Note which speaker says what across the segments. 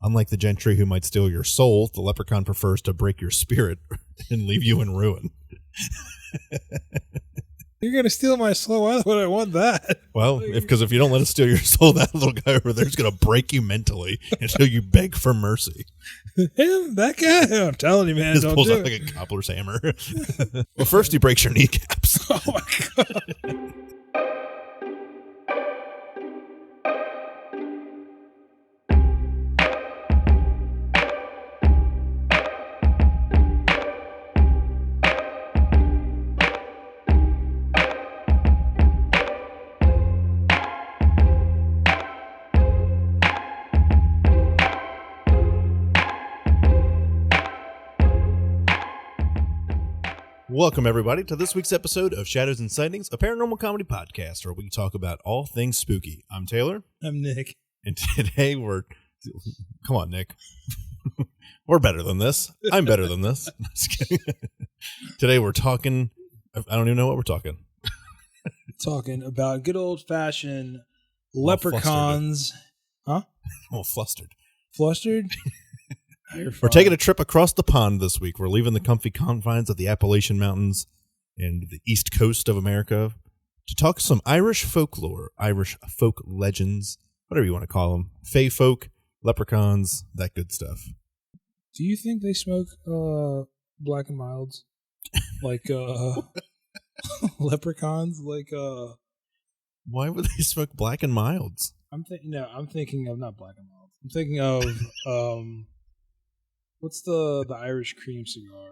Speaker 1: Unlike the gentry who might steal your soul, the leprechaun prefers to break your spirit and leave you in ruin.
Speaker 2: You're going to steal my soul. Why would I want that?
Speaker 1: Well, because if you don't let us steal your soul, that little guy over there is going to break you mentally until you beg for mercy.
Speaker 2: Him? That guy? I'm telling you, man.
Speaker 1: Just
Speaker 2: Don't
Speaker 1: pulls
Speaker 2: do
Speaker 1: out
Speaker 2: it.
Speaker 1: like a cobbler's hammer. Well, first he breaks your kneecaps.
Speaker 2: Oh, my God.
Speaker 1: Welcome, everybody, to this week's episode of Shadows and Sightings, a paranormal comedy podcast where we talk about all things spooky. I'm Taylor.
Speaker 2: I'm Nick.
Speaker 1: And today we're... Come on, Nick. We're better than this. I'm better than this. Just kidding. Today we're talking... I don't even know what we're talking.
Speaker 2: Talking about good old-fashioned leprechauns. Huh?
Speaker 1: Oh, flustered.
Speaker 2: Flustered?
Speaker 1: We're taking a trip across the pond this week. We're leaving the comfy confines of the Appalachian Mountains and the east coast of America to talk some Irish folklore, Irish folk legends, whatever you want to call them, fae folk, leprechauns, that good stuff.
Speaker 2: Do you think they smoke black and milds? Like leprechauns? Like
Speaker 1: Why would they smoke black and milds?
Speaker 2: I'm thinking of not black and milds. I'm thinking of what's the Irish cream cigar?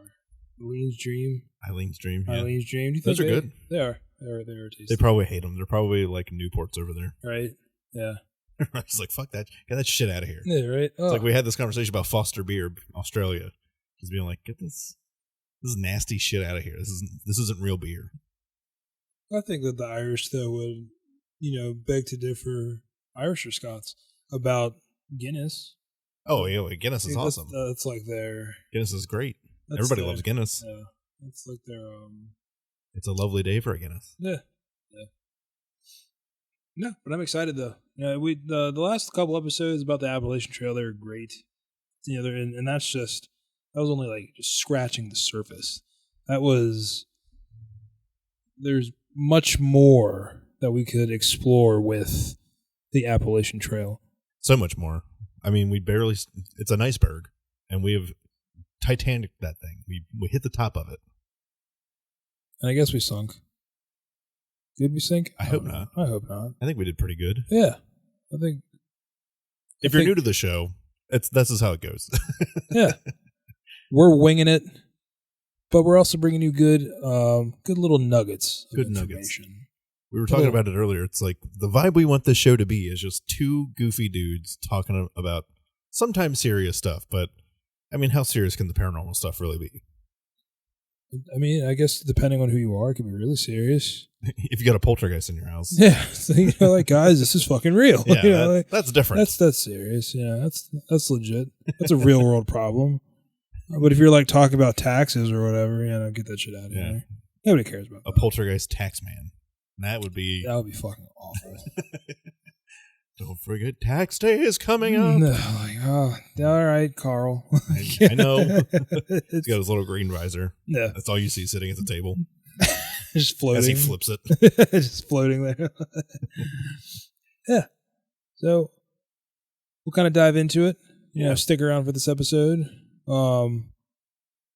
Speaker 2: Eileen's Dream.
Speaker 1: Eileen's Dream. Yeah.
Speaker 2: Eileen's Dream. Do you think
Speaker 1: those are good.
Speaker 2: They are. They are tasty.
Speaker 1: They probably hate them. They're probably like Newports over there.
Speaker 2: Right. Yeah.
Speaker 1: I was like, fuck that. Get that shit out of here.
Speaker 2: Yeah. Right.
Speaker 1: It's like we had this conversation about Foster beer, Australia. Just being like, get this nasty shit out of here. This isn't real beer.
Speaker 2: I think that the Irish though would, beg to differ, Irish or Scots, about Guinness.
Speaker 1: Oh yeah, Guinness is awesome.
Speaker 2: That's like their
Speaker 1: Guinness is great. Everybody loves Guinness.
Speaker 2: Yeah, it's like their
Speaker 1: It's a lovely day for a Guinness.
Speaker 2: Yeah. No, but I'm excited though. The last couple episodes about the Appalachian Trail, they were great. And that was only like just scratching the surface. There's much more that we could explore with the Appalachian Trail.
Speaker 1: So much more. I mean, it's an iceberg, and we have Titanic that thing. We hit the top of it.
Speaker 2: And I guess we sunk. Did we sink?
Speaker 1: I hope not.
Speaker 2: I hope not.
Speaker 1: I think we did pretty good.
Speaker 2: Yeah. I think.
Speaker 1: If you're new to the show, this is how it goes.
Speaker 2: Yeah. We're winging it, but we're also bringing you good little nuggets of information.
Speaker 1: We were talking about it earlier. It's like the vibe we want this show to be is just two goofy dudes talking about sometimes serious stuff. But, I mean, how serious can the paranormal stuff really be?
Speaker 2: I mean, I guess depending on who you are, it can be really serious.
Speaker 1: If you got a poltergeist in your house.
Speaker 2: Yeah. So, like, guys, this is fucking real.
Speaker 1: Yeah, that's different.
Speaker 2: That's serious. Yeah, that's legit. That's a real world problem. But if you're like talking about taxes or whatever, get that shit out of here. Nobody cares about that.
Speaker 1: A poltergeist tax man. That would be
Speaker 2: fucking awful.
Speaker 1: Don't forget tax day is coming up.
Speaker 2: No, all right, Carl.
Speaker 1: I know. He's got his little green visor.
Speaker 2: Yeah.
Speaker 1: That's all you see sitting at the table.
Speaker 2: Just floating.
Speaker 1: As he flips it.
Speaker 2: Just floating there. Yeah. So we'll kind of dive into it. Stick around for this episode.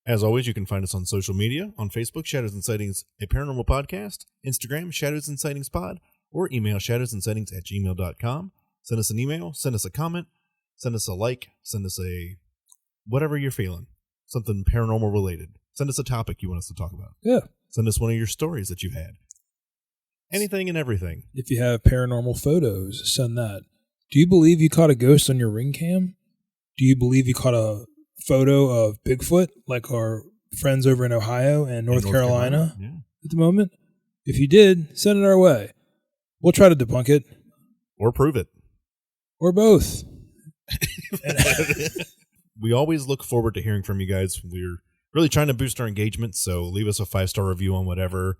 Speaker 1: As always, you can find us on social media, on Facebook, Shadows and Sightings, a paranormal podcast, Instagram, Shadows and Sightings pod, or email shadowsandsightings@gmail.com. Send us an email, send us a comment, send us a like, send us a whatever you're feeling, something paranormal related. Send us a topic you want us to talk about.
Speaker 2: Yeah.
Speaker 1: Send us one of your stories that you've had. Anything and everything.
Speaker 2: If you have paranormal photos, send that. Do you believe you caught a ghost on your ring cam? Do you believe you caught a photo of Bigfoot, like our friends over in Ohio and North Carolina at the moment? If you did, send it our way. We'll try to debunk it.
Speaker 1: Or prove it.
Speaker 2: Or both.
Speaker 1: We always look forward to hearing from you guys. We're really trying to boost our engagement, so leave us a 5-star review on whatever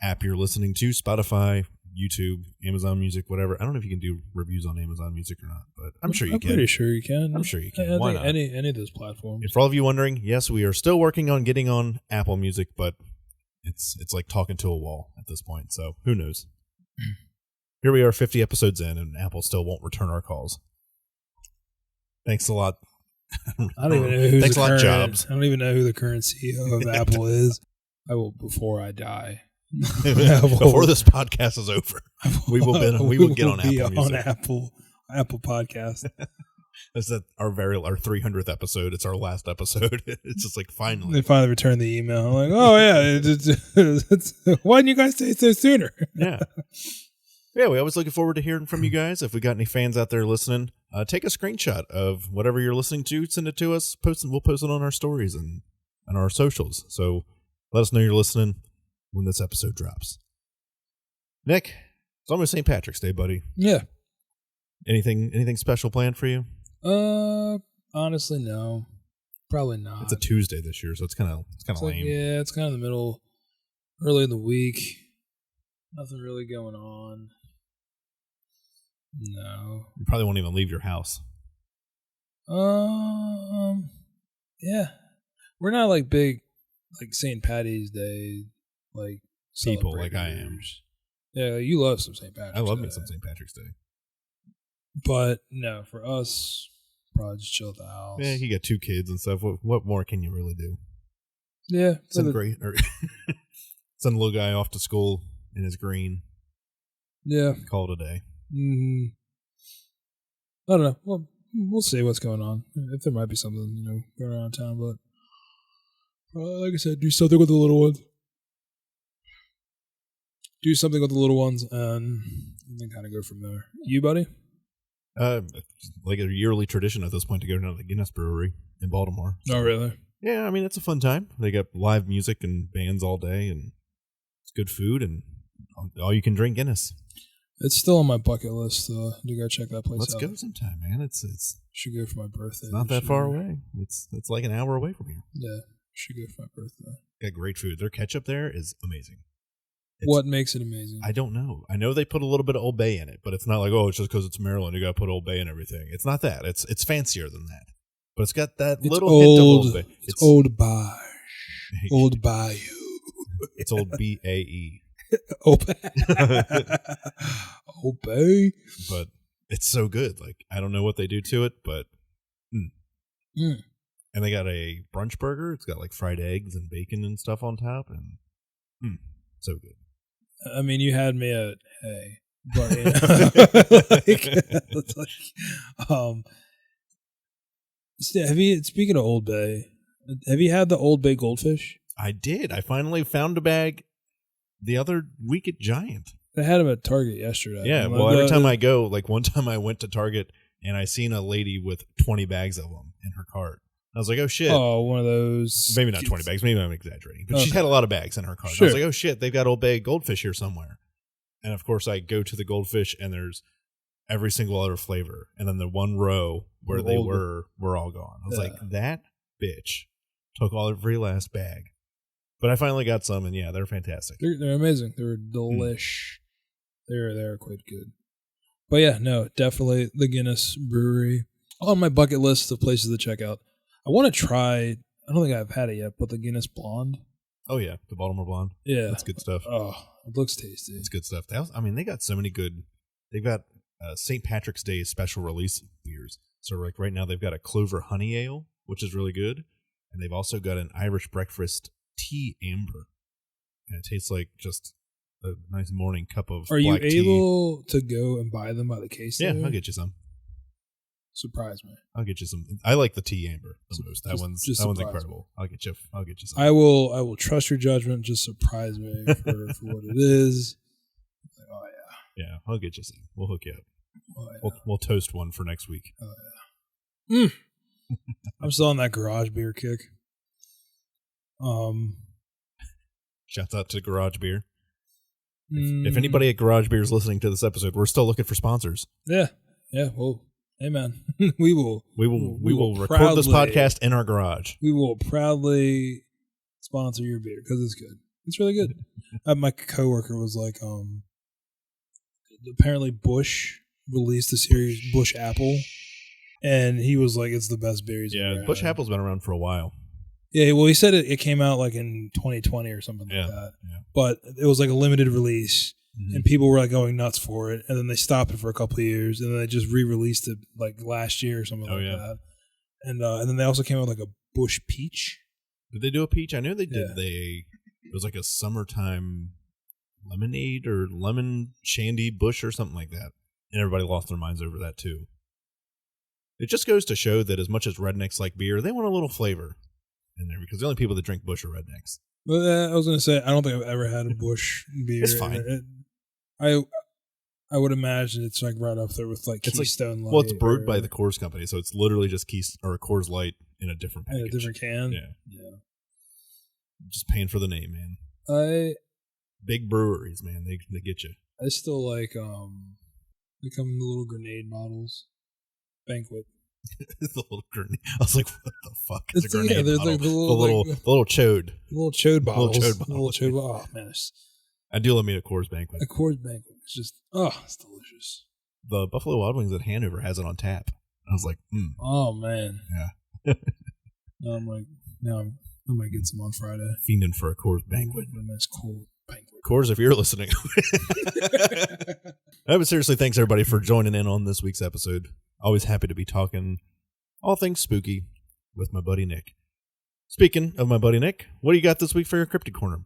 Speaker 1: app you're listening to, Spotify, YouTube, Amazon Music, whatever. I don't know if you can do reviews on Amazon Music or not, but I'm sure you can.
Speaker 2: I'm pretty sure you can.
Speaker 1: I'm sure you can.
Speaker 2: I
Speaker 1: Why
Speaker 2: think
Speaker 1: not?
Speaker 2: Any of those platforms.
Speaker 1: And for all of you wondering, yes, we are still working on getting on Apple Music, but it's like talking to a wall at this point. So who knows? Here we are, 50 episodes in, and Apple still won't return our calls. Thanks a lot.
Speaker 2: I don't even know who's
Speaker 1: Thanks a lot, Jobs.
Speaker 2: I don't even know who the current CEO of Apple is. I will before I die.
Speaker 1: Before this podcast is over, we will get on Apple Music.
Speaker 2: On Apple Podcast.
Speaker 1: That's our 300th episode. It's our last episode. It's just like finally.
Speaker 2: They finally returned the email. I'm like, oh yeah, why didn't you guys say so sooner?
Speaker 1: Yeah. Yeah, we always looking forward to hearing from you guys. If we got any fans out there listening, take a screenshot of whatever you're listening to, send it to us, we'll post it on our stories and our socials. So let us know you're listening when this episode drops. Nick, it's almost St. Patrick's Day, buddy.
Speaker 2: Yeah.
Speaker 1: Anything special planned for you?
Speaker 2: Honestly, no. Probably not.
Speaker 1: It's a Tuesday this year, so it's kind of lame.
Speaker 2: Yeah, it's kind of the middle, early in the week. Nothing really going on. No.
Speaker 1: You probably won't even leave your house.
Speaker 2: Yeah. We're not like big, like St. Patty's Day, like
Speaker 1: people like I am.
Speaker 2: Yeah, you love some St. Patrick's Day.
Speaker 1: I love me some St. Patrick's Day.
Speaker 2: But no, for us, probably just chill at the house.
Speaker 1: Yeah, you got 2 kids and stuff. What more can you really do?
Speaker 2: Yeah.
Speaker 1: Send the little guy off to school in his green.
Speaker 2: Yeah.
Speaker 1: Call it a day.
Speaker 2: Mm-hmm. I don't know. Well, we'll see what's going on. If there might be something, going around town, but like I said, do something with the little ones. Do something with the little ones and then kind of go from there. You, buddy?
Speaker 1: Like a yearly tradition at this point to go down to the Guinness Brewery in Baltimore.
Speaker 2: Oh, really?
Speaker 1: Yeah, I mean, it's a fun time. They got live music and bands all day, and it's good food, and all you can drink Guinness.
Speaker 2: It's still on my bucket list to go check that place out.
Speaker 1: Let's go sometime, man. It's
Speaker 2: should go for my birthday.
Speaker 1: It's not that far away. It's like an hour away from here.
Speaker 2: Yeah, should go for my birthday.
Speaker 1: Got great food. Their ketchup there is amazing.
Speaker 2: What makes it amazing?
Speaker 1: I don't know. I know they put a little bit of Old Bay in it, but it's not like, it's just because it's Maryland, you got to put Old Bay in everything. It's not that. It's fancier than that. But it's got that little hint of Old Bay.
Speaker 2: It's Old Bay. Old Bayou.
Speaker 1: It's Old BAE.
Speaker 2: Old Bay.
Speaker 1: But it's so good. Like, I don't know what they do to it, but And they got a brunch burger. It's got like fried eggs and bacon and stuff on top, and so good.
Speaker 2: I mean, you had me at hey, but speaking of Old Bay, have you had the Old Bay goldfish?
Speaker 1: I did. I finally found a bag the other week at Giant.
Speaker 2: They had them at Target yesterday.
Speaker 1: Yeah, well, every time I go, like one time I went to Target and I seen a lady with 20 bags of them in her cart. I was like, oh, shit.
Speaker 2: Oh, one of those.
Speaker 1: Maybe not 20 bags. Maybe I'm exaggerating. But she had a lot of bags in her cart. Sure. I was like, oh, shit, they've got Old Bay goldfish here somewhere. And, of course, I go to the goldfish, and there's every single other flavor. And then the one row where they were all gone. I was like, that bitch took every last bag. But I finally got some, and, yeah, they're fantastic.
Speaker 2: They're amazing. They're delish. They're quite good. But, yeah, no, definitely the Guinness Brewery. On my bucket list of places to check out. I want to try, I don't think I've had it yet, but the Guinness Blonde.
Speaker 1: Oh, yeah. The Baltimore Blonde.
Speaker 2: Yeah.
Speaker 1: That's good stuff.
Speaker 2: Oh, it looks tasty.
Speaker 1: It's good stuff. They got so many good, they've got St. Patrick's Day special release beers. So, like right now, they've got a Clover Honey Ale, which is really good. And they've also got an Irish Breakfast Tea Amber. And it tastes like just a nice morning cup of black tea.
Speaker 2: Are you able to go and buy them by the case?
Speaker 1: Yeah, I'll get you some.
Speaker 2: Surprise me.
Speaker 1: I'll get you some. I like the Tea Amber the most. That one's incredible. Me. I'll get you some.
Speaker 2: I will trust your judgment. Just surprise me for what it is. Like, oh yeah.
Speaker 1: Yeah, I'll get you some. We'll hook you up.
Speaker 2: Oh, yeah.
Speaker 1: We'll toast one for next week.
Speaker 2: Oh yeah. I'm still on that garage beer kick.
Speaker 1: Shouts out to Garage Beer. If anybody at Garage Beer is listening to this episode, we're still looking for sponsors.
Speaker 2: Yeah. Well, hey man, we will
Speaker 1: record this podcast in our garage.
Speaker 2: We will proudly sponsor your beer because it's good. It's really good. My coworker was like, apparently Bush released the series Bush Apple, and he was like, "It's the best beer he's ever had."
Speaker 1: Bush Apple's been around for a while.
Speaker 2: Yeah, well, he said it came out like in 2020 or something like that. Yeah. But it was like a limited release, and people were like going nuts for it. And then they stopped it for a couple of years, and then they just re-released it like last year or something that. And then they also came out with like a Bush Peach.
Speaker 1: Did they do a peach? I know they did. It was like a summertime lemonade or lemon shandy Bush or something like that, and everybody lost their minds over that too. It just goes to show that as much as rednecks like beer, they want a little flavor in there, because the only people that drink Bush are rednecks.
Speaker 2: But I was going to say, I don't think I've ever had a Bush beer.
Speaker 1: It's fine.
Speaker 2: I would imagine it's like right up there with like Keystone Light.
Speaker 1: Well, it's brewed by the Coors Company, so it's literally just Coors Light in a different package.
Speaker 2: In a different can?
Speaker 1: Yeah. Just paying for the name, man. Big breweries, man. They get you.
Speaker 2: I still like, they come in the little grenade bottles. Banquet.
Speaker 1: The little grenade. I was like, what the fuck is a grenade
Speaker 2: they're
Speaker 1: bottle?
Speaker 2: like the little
Speaker 1: chode.
Speaker 2: The little chode bottles. Little chode bottles. Oh, man.
Speaker 1: I do love me a Coors Banquet.
Speaker 2: A Coors Banquet. It's just, it's delicious.
Speaker 1: The Buffalo Wild Wings at Hanover has it on tap. I was like,
Speaker 2: Oh, man.
Speaker 1: Yeah.
Speaker 2: I might get some on Friday.
Speaker 1: Fiending for a Coors Banquet.
Speaker 2: A nice cold banquet.
Speaker 1: Coors, if you're listening. But seriously, thanks everybody for joining in on this week's episode. Always happy to be talking all things spooky with my buddy Nick. Speaking of my buddy Nick, what do you got this week for your Cryptid Corner?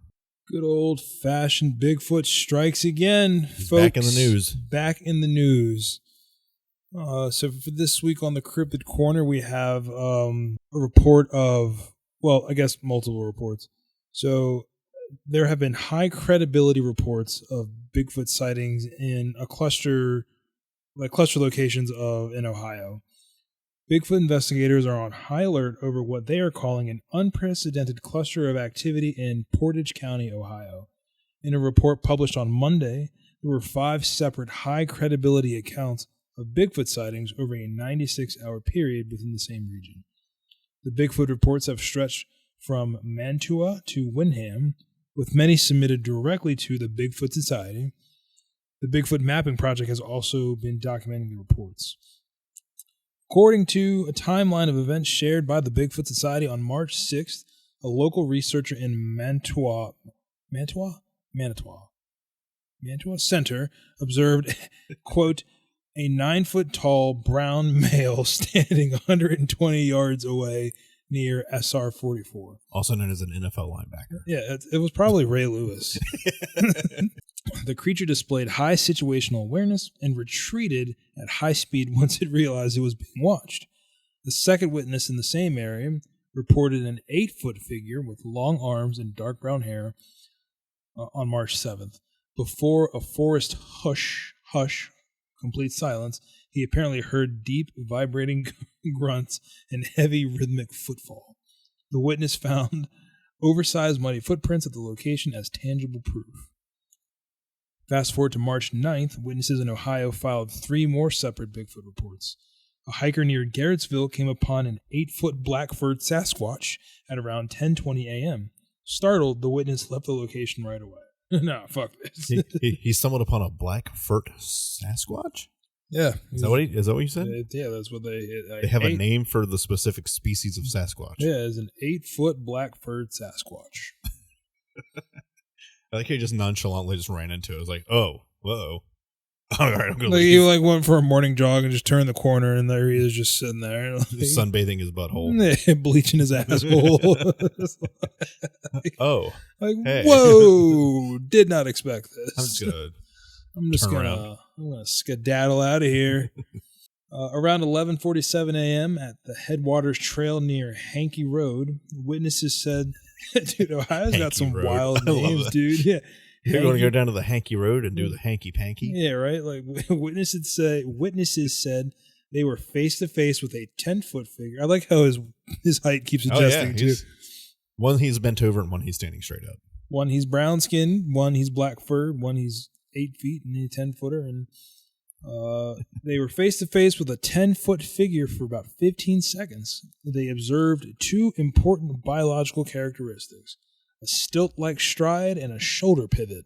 Speaker 2: Good old-fashioned Bigfoot strikes again,
Speaker 1: He's
Speaker 2: folks.
Speaker 1: back in the news.
Speaker 2: Back in the news. So for this week on the Cryptid Corner, we have a report of, well, I guess multiple reports. So there have been high credibility reports of Bigfoot sightings in a cluster locations in Ohio. Bigfoot investigators are on high alert over what they are calling an unprecedented cluster of activity in Portage County, Ohio. In a report published on Monday, there were 5 separate high credibility accounts of Bigfoot sightings over a 96-hour period within the same region. The Bigfoot reports have stretched from Mantua to Windham, with many submitted directly to the Bigfoot Society. The Bigfoot Mapping Project has also been documenting the reports. According to a timeline of events shared by the Bigfoot Society on March 6th, a local researcher in Mantua Center observed, quote, a 9-foot-tall brown male standing 120 yards away near SR 44.
Speaker 1: Also known as an NFL linebacker.
Speaker 2: Yeah, it was probably Ray Lewis. The creature displayed high situational awareness and retreated at high speed once it realized it was being watched. The second witness in the same area reported an 8-foot figure with long arms and dark brown hair on March 7th. Before a forest hush, complete silence, he apparently heard deep, vibrating grunts and heavy rhythmic footfall. The witness found oversized muddy footprints at the location as tangible proof. Fast forward to March 9th, witnesses in Ohio filed 3 more separate Bigfoot reports. A hiker near Garrettsville came upon an 8-foot black-furred Sasquatch at around 10:20 a.m. Startled, the witness left the location right away. No, fuck this.
Speaker 1: He stumbled upon a black-furred Sasquatch?
Speaker 2: Yeah.
Speaker 1: Is that what you said?
Speaker 2: Yeah, that's what they
Speaker 1: have a name for the specific species of Sasquatch.
Speaker 2: Yeah, it's an 8-foot black-furred Sasquatch.
Speaker 1: I like he just nonchalantly just ran into it. I was like, oh, whoa. All right, I'm going to
Speaker 2: leave. He went for a morning jog and just turned the corner, and there he is just sitting there.
Speaker 1: Just sunbathing his butthole.
Speaker 2: Bleaching his asshole.
Speaker 1: Oh.
Speaker 2: Hey. Whoa. Did not expect this.
Speaker 1: I'm just gonna
Speaker 2: skedaddle out of here. Around 11:47 a.m. at the Headwaters Trail near Hankey Road, witnesses said, dude, Ohio's got some wild names, dude. Yeah.
Speaker 1: You're going to go down to the Hankey Road and do the hanky-panky?
Speaker 2: Yeah, right? Like, witnesses said they were face-to-face with a 10-foot figure. I like how his height keeps adjusting, too.
Speaker 1: One he's bent over and one he's standing straight up.
Speaker 2: One he's brown-skinned, one he's black-furred, one he's 8 feet and a 10-footer. And they were face-to-face with a 10-foot figure for about 15 seconds. They observed 2 important biological characteristics: a stilt-like stride and a shoulder pivot.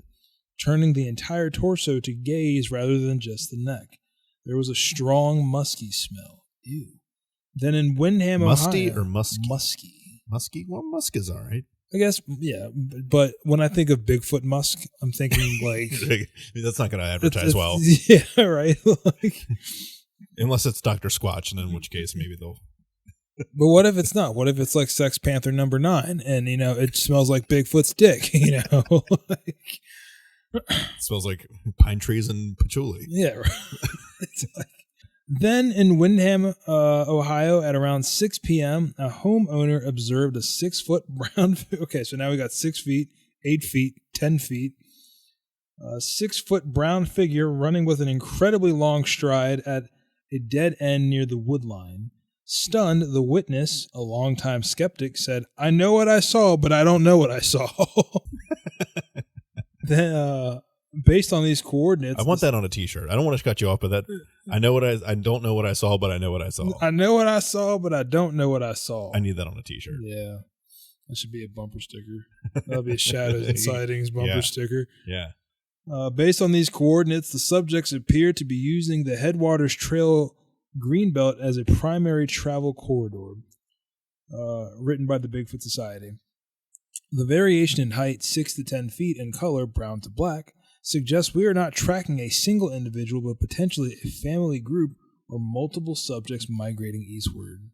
Speaker 2: turning the entire torso to gaze rather than just the neck. There was a strong musky smell. Ew. Then in Windham,
Speaker 1: Musty
Speaker 2: Ohio,
Speaker 1: or musky?
Speaker 2: Musky.
Speaker 1: Musky? Well, musk is all right.
Speaker 2: I guess, yeah. But when I think of Bigfoot musk, I'm thinking like...
Speaker 1: That's not going to advertise well.
Speaker 2: Yeah, right. Like,
Speaker 1: unless it's Dr. Squatch, and in which case maybe they'll...
Speaker 2: But what if it's not? What if it's like Sex Panther number 9 and, it smells like Bigfoot's dick, Like,
Speaker 1: it smells like pine trees and patchouli.
Speaker 2: Yeah, right. It's like, then in Windham, Ohio, at around 6 p.m., a homeowner observed a 6-foot brown... Okay, so now we got 6 feet, 8 feet, 10 feet. A 6-foot brown figure running with an incredibly long stride at a dead end near the wood line. Stunned, the witness, a longtime skeptic, said, "I know what I saw, but I don't know what I saw." Then, based on these coordinates...
Speaker 1: I want that on a t-shirt. I don't want to cut you off, but that... I don't know what I saw, but I know what I saw.
Speaker 2: I know what I saw, but I don't know what I saw.
Speaker 1: I need that on a t-shirt.
Speaker 2: Yeah. That should be a bumper sticker. That'll be a Shadows and Sightings bumper sticker.
Speaker 1: Yeah.
Speaker 2: Based on these coordinates, the subjects appear to be using the Headwaters Trail Greenbelt as a primary travel corridor, written by the Bigfoot Society. The variation in height, 6 to 10 feet, and color, brown to black, suggests we are not tracking a single individual, but potentially a family group or multiple subjects migrating eastward.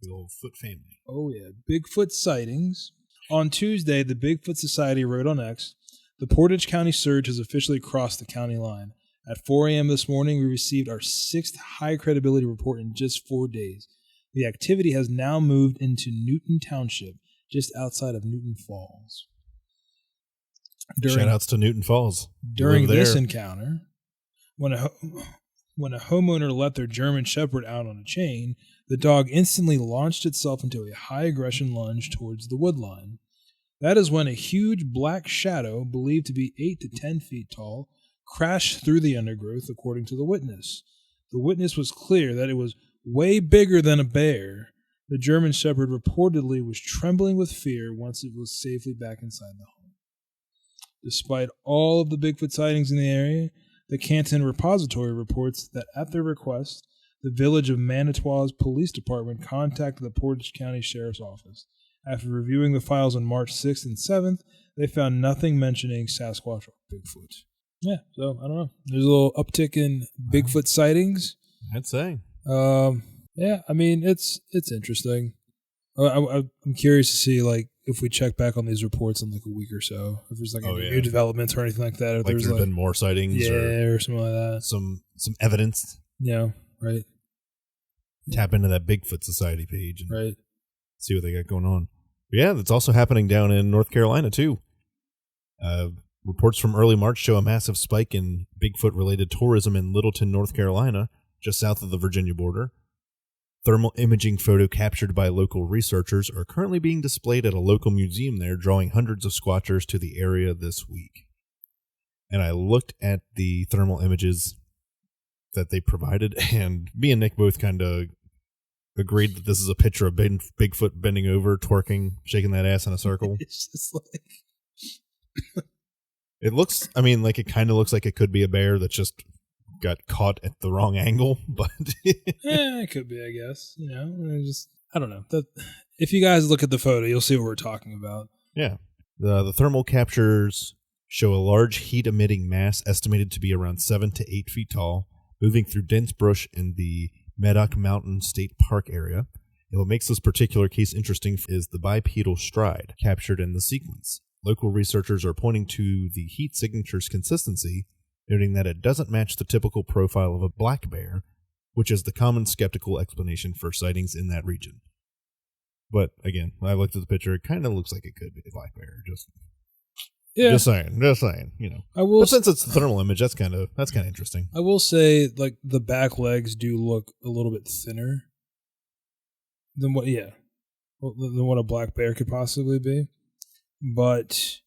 Speaker 1: The old Foot family.
Speaker 2: Oh, yeah. Bigfoot sightings. On Tuesday, the Bigfoot Society wrote on X, "The Portage County surge has officially crossed the county line. At 4 a.m. this morning, we received our 6th high-credibility report in just 4 days. The activity has now moved into Newton Township, just outside of Newton Falls."
Speaker 1: Shout-outs to Newton Falls.
Speaker 2: During this encounter, when a homeowner let their German Shepherd out on a chain, the dog instantly launched itself into a high-aggression lunge towards the wood line. That is when a huge black shadow, believed to be 8 to 10 feet tall, crashed through the undergrowth, according to the witness. The witness was clear that it was way bigger than a bear. The German Shepherd reportedly was trembling with fear once it was safely back inside the home. Despite all of the Bigfoot sightings in the area, the Canton Repository reports that at their request, the Village of Manitow's Police Department contacted the Portage County Sheriff's Office. After reviewing the files on March 6th and 7th, they found nothing mentioning Sasquatch or Bigfoot. Yeah, so I don't know. There's a little uptick in Bigfoot sightings.
Speaker 1: I'd say.
Speaker 2: Yeah, I mean, it's interesting. I'm curious to see, like, if we check back on these reports in like a week or so, if there's like any new developments or anything like that. Or
Speaker 1: like there's been more sightings,
Speaker 2: or something like that.
Speaker 1: Some evidence.
Speaker 2: Yeah, right.
Speaker 1: Tap into that Bigfoot Society page and
Speaker 2: right.
Speaker 1: See what they got going on. But yeah, that's also happening down in North Carolina too. Reports from early March show a massive spike in Bigfoot-related tourism in Littleton, North Carolina, just south of the Virginia border. Thermal imaging photo captured by local researchers are currently being displayed at a local museum there, drawing hundreds of squatchers to the area this week. And I looked at the thermal images that they provided, and me and Nick both kind of agreed that this is a picture of Bigfoot bending over, twerking, shaking that ass in a circle.
Speaker 2: It's just like...
Speaker 1: It looks, I mean, like it kind of looks like it could be a bear that just got caught at the wrong angle, but
Speaker 2: it could be, I guess. I don't know. If you guys look at the photo, you'll see what we're talking about.
Speaker 1: Yeah. The thermal captures show a large heat-emitting mass estimated to be around 7 to 8 feet tall, moving through dense brush in the Medoc Mountain State Park area. And what makes this particular case interesting is the bipedal stride captured in the sequence. Local researchers are pointing to the heat signature's consistency, noting that it doesn't match the typical profile of a black bear, which is the common skeptical explanation for sightings in that region. But again, when I looked at the picture, it kind of looks like it could be a black bear. Just saying. But since it's a thermal image, that's kind of interesting.
Speaker 2: I will say, like, the back legs do look a little bit thinner than what a black bear could possibly be. But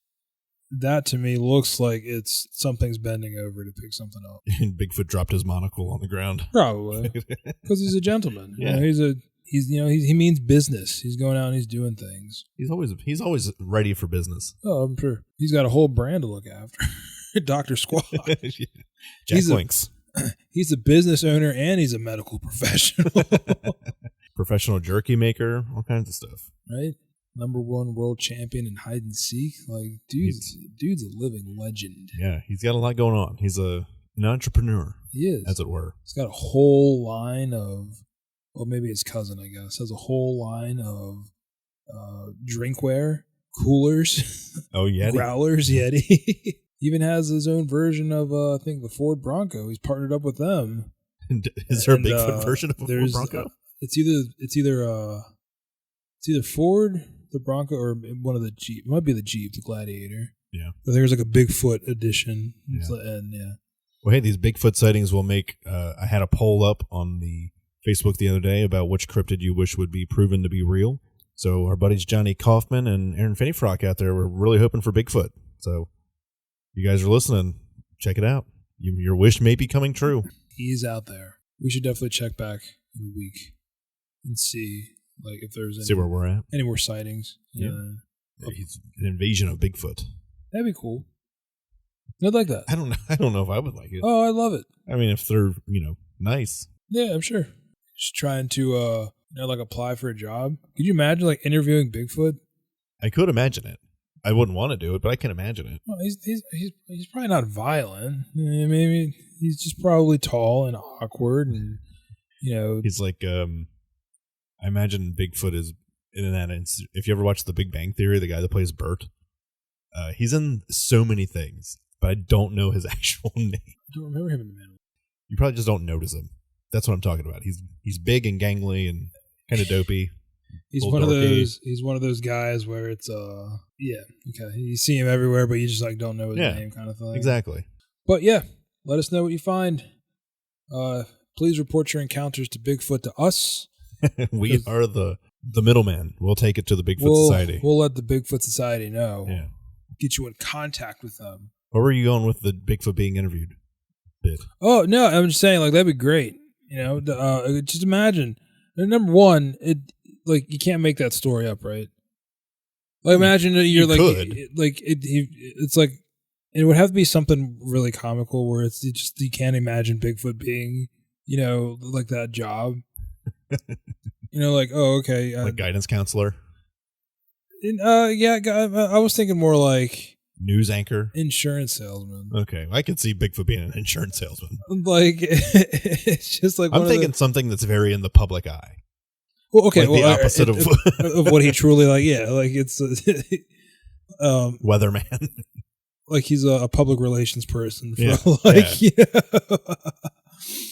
Speaker 2: that to me looks like something's bending over to pick something up.
Speaker 1: And Bigfoot dropped his monocle on the ground.
Speaker 2: Probably. Because he's a gentleman.
Speaker 1: Yeah.
Speaker 2: He's a he means business. He's going out and he's doing things.
Speaker 1: He's always ready for business.
Speaker 2: Oh, I'm sure. He's got a whole brand to look after. Dr. Squad.
Speaker 1: Jack Winks.
Speaker 2: He's a business owner and he's a medical professional.
Speaker 1: Professional jerky maker, all kinds of stuff.
Speaker 2: Right? #1 world champion in hide and seek. Like, dude's a living legend.
Speaker 1: Yeah, he's got a lot going on. He's an entrepreneur.
Speaker 2: He is.
Speaker 1: As it were.
Speaker 2: He's got a whole line of, well, maybe his cousin, I guess, has a whole line of drinkware, coolers.
Speaker 1: Oh, Yeti.
Speaker 2: Growlers, Yeti. Even has his own version of, I think, the Ford Bronco. He's partnered up with them.
Speaker 1: Is there a Bigfoot version of a Ford Bronco?
Speaker 2: It's either Ford, the Bronco, or one of the Jeep. It might be the Jeep, the Gladiator.
Speaker 1: Yeah.
Speaker 2: But there's like a Bigfoot edition.
Speaker 1: Yeah.
Speaker 2: And yeah.
Speaker 1: Well, hey, these Bigfoot sightings will make. I had a poll up on the Facebook the other day about which cryptid you wish would be proven to be real. So our buddies Johnny Kaufman and Aaron Finneyfrock out there were really hoping for Bigfoot. So if you guys are listening, check it out. Your wish may be coming true.
Speaker 2: He's out there. We should definitely check back in a week and see, like, if there's
Speaker 1: see where we're at.
Speaker 2: Any more sightings.
Speaker 1: Yeah. He's an invasion of Bigfoot.
Speaker 2: That'd be cool. I'd like that.
Speaker 1: I don't know if I would like it.
Speaker 2: Oh, I love it.
Speaker 1: I mean, if they're, nice.
Speaker 2: Yeah, I'm sure. Just trying to, like, apply for a job. Could you imagine, like, interviewing Bigfoot?
Speaker 1: I could imagine it. I wouldn't want to do it, but I can imagine it.
Speaker 2: Well, he's probably not violent. Maybe he's just probably tall and awkward, and
Speaker 1: he's like. I imagine Bigfoot is in that. If you ever watch The Big Bang Theory, the guy that plays Bert, he's in so many things, but I don't know his actual name.
Speaker 2: I don't remember him in the middle.
Speaker 1: You probably just don't notice him. That's what I'm talking about. He's big and gangly and kind of dopey.
Speaker 2: He's one of those. He's one of those guys where it's yeah, okay. You see him everywhere, but you just like don't know his name, kind of thing.
Speaker 1: Exactly.
Speaker 2: But yeah, let us know what you find. Please report your encounters to Bigfoot to us.
Speaker 1: We are the middleman. We'll take it to the Bigfoot Society.
Speaker 2: We'll let the Bigfoot Society know.
Speaker 1: Yeah.
Speaker 2: Get you in contact with them.
Speaker 1: Where were you going with the Bigfoot being interviewed bit?
Speaker 2: Oh no, I'm just saying, like, that'd be great. Just imagine. Number one, like, you can't make that story up, right? Like, imagine that you're it's like, it would have to be something really comical where it's just, you can't imagine Bigfoot being, like that job. Like, oh, okay.
Speaker 1: Like guidance counselor?
Speaker 2: Yeah, I was thinking more like
Speaker 1: news anchor?
Speaker 2: Insurance salesman.
Speaker 1: Okay, I could see Bigfoot being an insurance salesman.
Speaker 2: Like, it's just like,
Speaker 1: I'm thinking something that's very in the public eye.
Speaker 2: Well, okay,
Speaker 1: like the opposite of
Speaker 2: what he truly like. Yeah, like it's
Speaker 1: weatherman.
Speaker 2: Like he's a public relations person for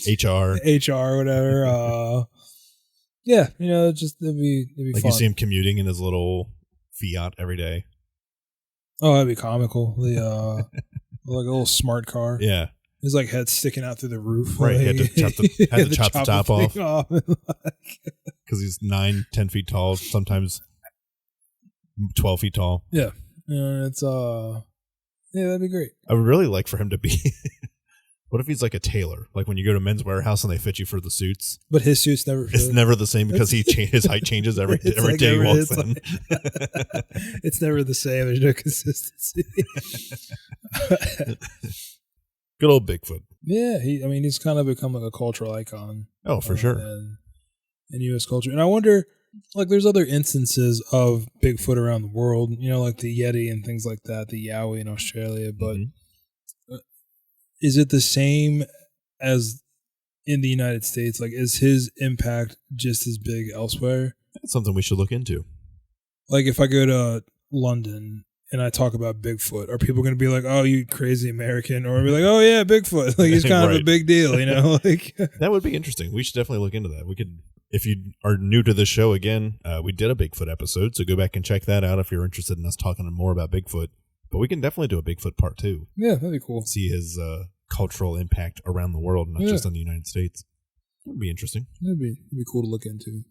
Speaker 2: HR, whatever. Yeah, just it'd be
Speaker 1: like
Speaker 2: fun.
Speaker 1: You see him commuting in his little Fiat every day.
Speaker 2: Oh, that'd be comical. The like a little smart car.
Speaker 1: Yeah.
Speaker 2: His like head sticking out through the roof.
Speaker 1: Right,
Speaker 2: like,
Speaker 1: had to chop the top off. Because he's 9-10 feet tall, sometimes 12 feet tall.
Speaker 2: Yeah. It's that'd be great.
Speaker 1: I would really like for him to be what if he's like a tailor? Like when you go to Men's Warehouse and they fit you for the suits.
Speaker 2: But his suits never fit.
Speaker 1: It's never the same because his height changes every
Speaker 2: like
Speaker 1: day he walks in.
Speaker 2: It's never the same. There's no consistency.
Speaker 1: Good old Bigfoot.
Speaker 2: Yeah, he's kind of become like a cultural icon.
Speaker 1: Oh, for sure.
Speaker 2: In U.S. culture. And I wonder, like, there's other instances of Bigfoot around the world, like the Yeti and things like that, the Yowie in Australia, but is it the same as in the United States? Like, is his impact just as big elsewhere?
Speaker 1: That's something we should look into.
Speaker 2: Like, if I go to London and I talk about Bigfoot, are people going to be like, "Oh, you crazy American," or be like, "Oh yeah, Bigfoot"? Like, he's kind of a big deal, Like
Speaker 1: that would be interesting. We should definitely look into that. We could, if you are new to the show again, we did a Bigfoot episode, so go back and check that out if you're interested in us talking more about Bigfoot. But we can definitely do a Bigfoot part 2.
Speaker 2: Yeah, that'd be cool.
Speaker 1: See his cultural impact around the world, not just in the United States. That would be interesting.
Speaker 2: It'd be cool to look into.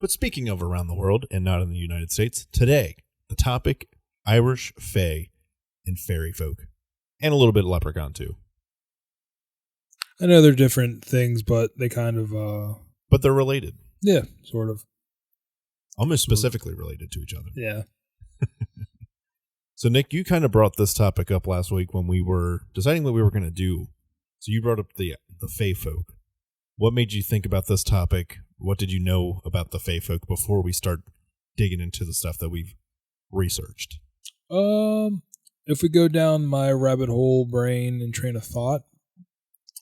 Speaker 1: But speaking of around the world and not in the United States, today the topic: Irish Fae and fairy folk, and a little bit of leprechaun too.
Speaker 2: I know they're different things, but they kind of
Speaker 1: but they're related.
Speaker 2: Yeah, sort of.
Speaker 1: Almost specifically related to each other.
Speaker 2: Yeah.
Speaker 1: So, Nick, you kind of brought this topic up last week when we were deciding what we were going to do. So you brought up the Fae folk. What made you think about this topic? What did you know about the Fae folk before we start digging into the stuff that we've researched?
Speaker 2: If we go down my rabbit hole brain and train of thought,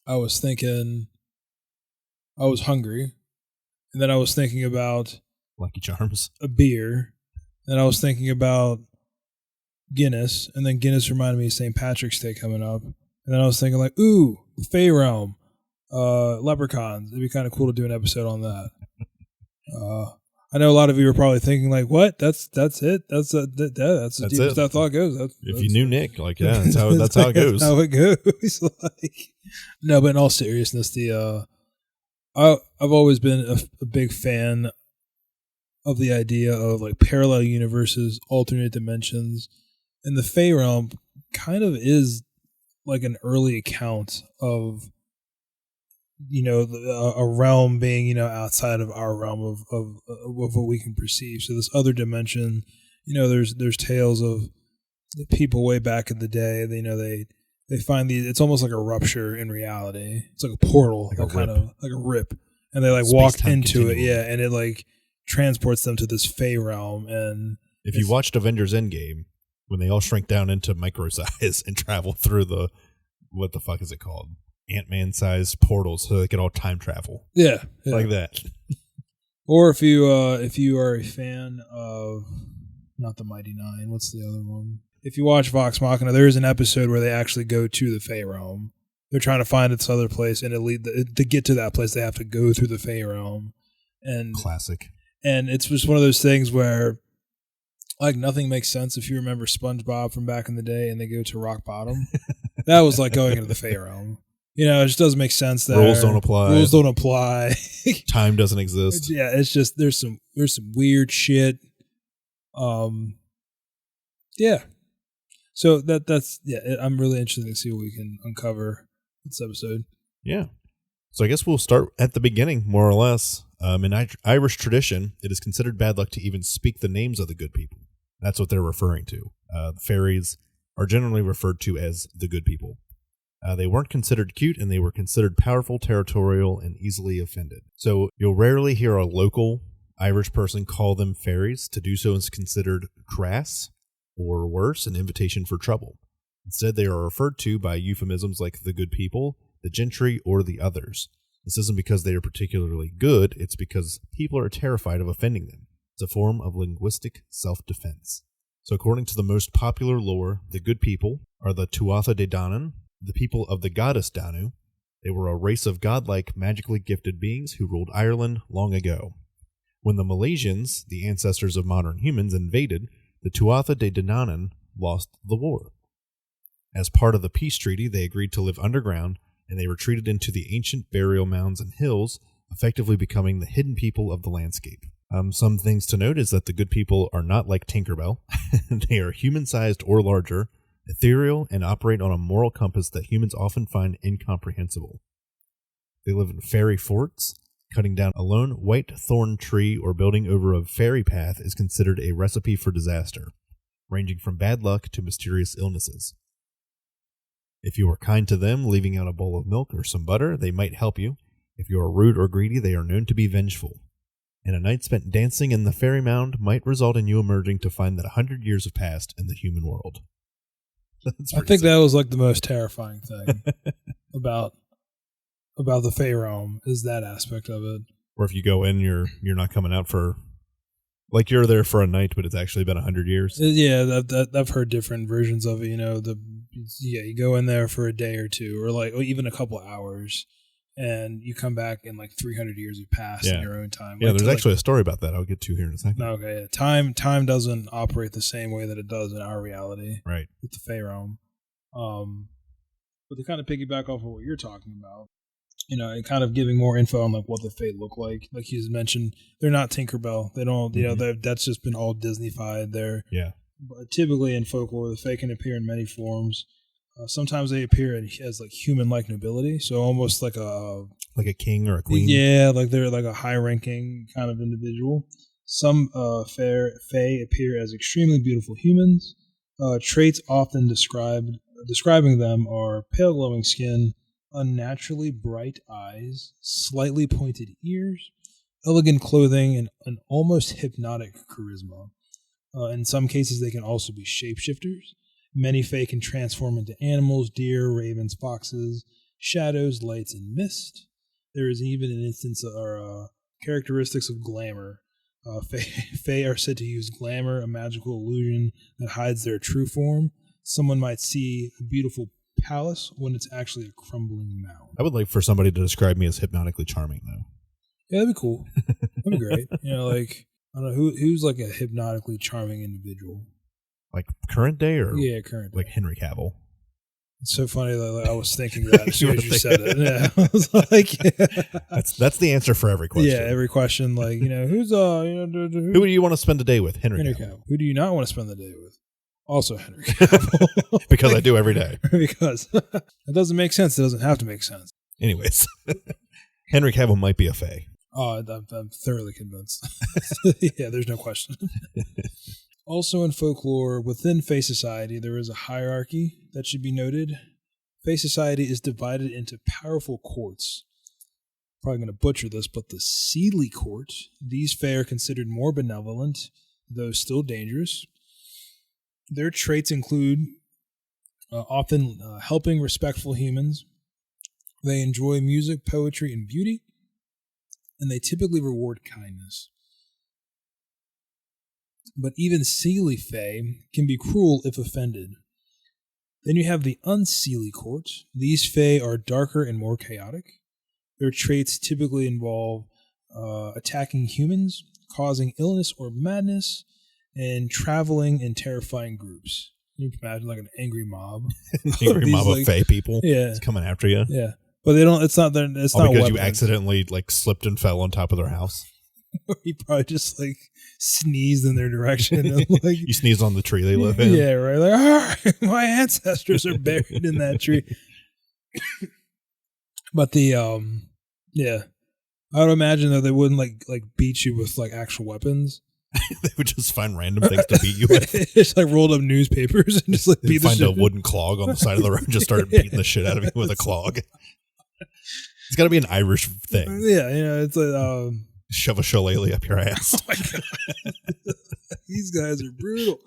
Speaker 2: I was thinking I was hungry, and then I was thinking about
Speaker 1: Lucky Charms,
Speaker 2: a beer, and I was thinking about Guinness, and then Guinness reminded me of St. Patrick's Day coming up, and then I was thinking like, ooh, the Fae Realm, Leprechauns. It'd be kind of cool to do an episode on that. I know a lot of you are probably thinking like, what? That's it. That's as deep as that thought goes.
Speaker 1: If you knew Nick, like, yeah, that's how it goes.
Speaker 2: That's how it goes. Like, no, but in all seriousness, I've always been a big fan of the idea of like parallel universes, alternate dimensions, and the Fae Realm kind of is like an early account of, you know, a realm being, you know, outside of our realm of what we can perceive. So this other dimension, you know, there's tales of people way back in the day. They, you know, they find it's almost like a rupture in reality. It's like a portal, like kind of like a rip, and they like walk into it, yeah, and it like transports them to this Fae realm. And
Speaker 1: if you watched Avengers Endgame, when they all shrink down into micro size and travel through what the fuck is it called? Ant-Man sized portals, so they can all time travel.
Speaker 2: Yeah.
Speaker 1: Like that.
Speaker 2: Or if you are a fan of not the Mighty Nine, what's the other one? If you watch Vox Machina, there is an episode where they actually go to the Fae realm. They're trying to find this other place, and to get to that place, they have to go through the Fae realm. And
Speaker 1: classic. And
Speaker 2: it's just one of those things where, like, nothing makes sense if you remember SpongeBob from back in the day, and they go to rock bottom. That was like going into the Fae realm. You know, it just doesn't make sense there.
Speaker 1: Rules don't apply. Time doesn't exist.
Speaker 2: Yeah, it's just there's some weird shit. Yeah. So that's I'm really interested to see what we can uncover this episode.
Speaker 1: Yeah. So I guess we'll start at the beginning, more or less. In Irish tradition, it is considered bad luck to even speak the names of the good people. That's what they're referring to. The fairies are generally referred to as the good people. They weren't considered cute, and they were considered powerful, territorial, and easily offended. So you'll rarely hear a local Irish person call them fairies. To do so is considered crass, or worse, an invitation for trouble. Instead, they are referred to by euphemisms like the good people, the gentry, or the others. This isn't because they are particularly good, it's because people are terrified of offending them. It's a form of linguistic self-defense. So according to the most popular lore, the good people are the Tuatha De Danann, the people of the goddess Danu. They were a race of godlike, magically gifted beings who ruled Ireland long ago. When the Milesians, the ancestors of modern humans, invaded, the Tuatha De Danann lost the war. As part of the peace treaty, they agreed to live underground, and they retreated into the ancient burial mounds and hills, effectively becoming the hidden people of the landscape. Some things to note is that the good people are not like Tinkerbell. They are human-sized or larger, ethereal, and operate on a moral compass that humans often find incomprehensible. They live in fairy forts. Cutting down a lone white thorn tree or building over a fairy path is considered a recipe for disaster, ranging from bad luck to mysterious illnesses. If you are kind to them, leaving out a bowl of milk or some butter, they might help you. If you are rude or greedy, they are known to be vengeful. And a night spent dancing in the fairy mound might result in you emerging to find that 100 years have passed in the human world.
Speaker 2: I think that was like the most terrifying thing about the Fae Realm is that aspect of it.
Speaker 1: Or if you go in, you're not coming out for, like, you're there for a night, but it's actually been 100 years.
Speaker 2: Yeah, I've heard different versions of it. You know, you go in there for a day or two, or like even a couple hours, and you come back and like 300 years have passed in your own time.
Speaker 1: Yeah, there's actually a story about that I'll get to here in a second.
Speaker 2: Okay, time doesn't operate the same way that it does in our reality,
Speaker 1: right? With
Speaker 2: the Fae Realm. But to kind of piggyback off of what you're talking about, you know, and kind of giving more info on like what the Fae look like. Like you mentioned, they're not Tinkerbell. They don't, you know, that's just been all Disney-fied. They're typically in folklore, the Fae can appear in many forms. Sometimes they appear as like human-like nobility, so almost like a
Speaker 1: king or a queen.
Speaker 2: Yeah, like they're like a high-ranking kind of individual. Some fae appear as extremely beautiful humans. Traits often describing them are pale glowing skin, unnaturally bright eyes, slightly pointed ears, elegant clothing, and an almost hypnotic charisma. In some cases, they can also be shapeshifters. Many fae can transform into animals, deer, ravens, foxes, shadows, lights, and mist. There is even an instance or characteristics of glamour. Fae are said to use glamour, a magical illusion that hides their true form. Someone might see a beautiful palace when it's actually a crumbling mound.
Speaker 1: I would like for somebody to describe me as hypnotically charming, though.
Speaker 2: Yeah, that'd be cool. That'd be great. Like, I don't know, who's like a hypnotically charming individual?
Speaker 1: Like current day or
Speaker 2: current day.
Speaker 1: Like Henry Cavill?
Speaker 2: It's so funny that I was thinking that as soon as you said it. Yeah, I was like,
Speaker 1: that's the answer for every question.
Speaker 2: Yeah, every question. Like, who's
Speaker 1: who do you want to spend the day with? Henry Cavill.
Speaker 2: Who do you not want to spend the day with? Also Henry Cavill.
Speaker 1: Because I do every day.
Speaker 2: Because it doesn't make sense. It doesn't have to make sense.
Speaker 1: Anyways, Henry Cavill might be a fae.
Speaker 2: Oh, I'm thoroughly convinced. Yeah, there's no question. Also in folklore, within Fae society, there is a hierarchy that should be noted. Fae society is divided into powerful courts. Probably going to butcher this, but the Seelie court. These Fae are considered more benevolent, though still dangerous. Their traits include often helping respectful humans. They enjoy music, poetry, and beauty, and they typically reward kindness. But even Seelie Fae can be cruel if offended. Then you have the Unseelie court. These Fae are darker and more chaotic. Their traits typically involve attacking humans, causing illness or madness, and traveling in terrifying groups. You can imagine like an angry mob.
Speaker 1: An angry mob of Fae people.
Speaker 2: Yeah.
Speaker 1: It's coming after you.
Speaker 2: Yeah. But they don't, it's not because
Speaker 1: weapons. You accidentally like slipped and fell on top of their house.
Speaker 2: He probably just like sneezed in their direction. And, like,
Speaker 1: you sneezed on the tree they live in.
Speaker 2: Yeah, right. Like, my ancestors are buried in that tree. But the I would imagine that they wouldn't like beat you with like actual weapons.
Speaker 1: They would just find random things to beat you with.
Speaker 2: Just like rolled up newspapers and just like beat the shit.
Speaker 1: Find a wooden clog on the side of the road and just start beating the shit out of you with a clog. It's got to be an Irish thing.
Speaker 2: Yeah, it's like
Speaker 1: shove a shillelagh up your ass.
Speaker 2: Oh my God. These guys are brutal.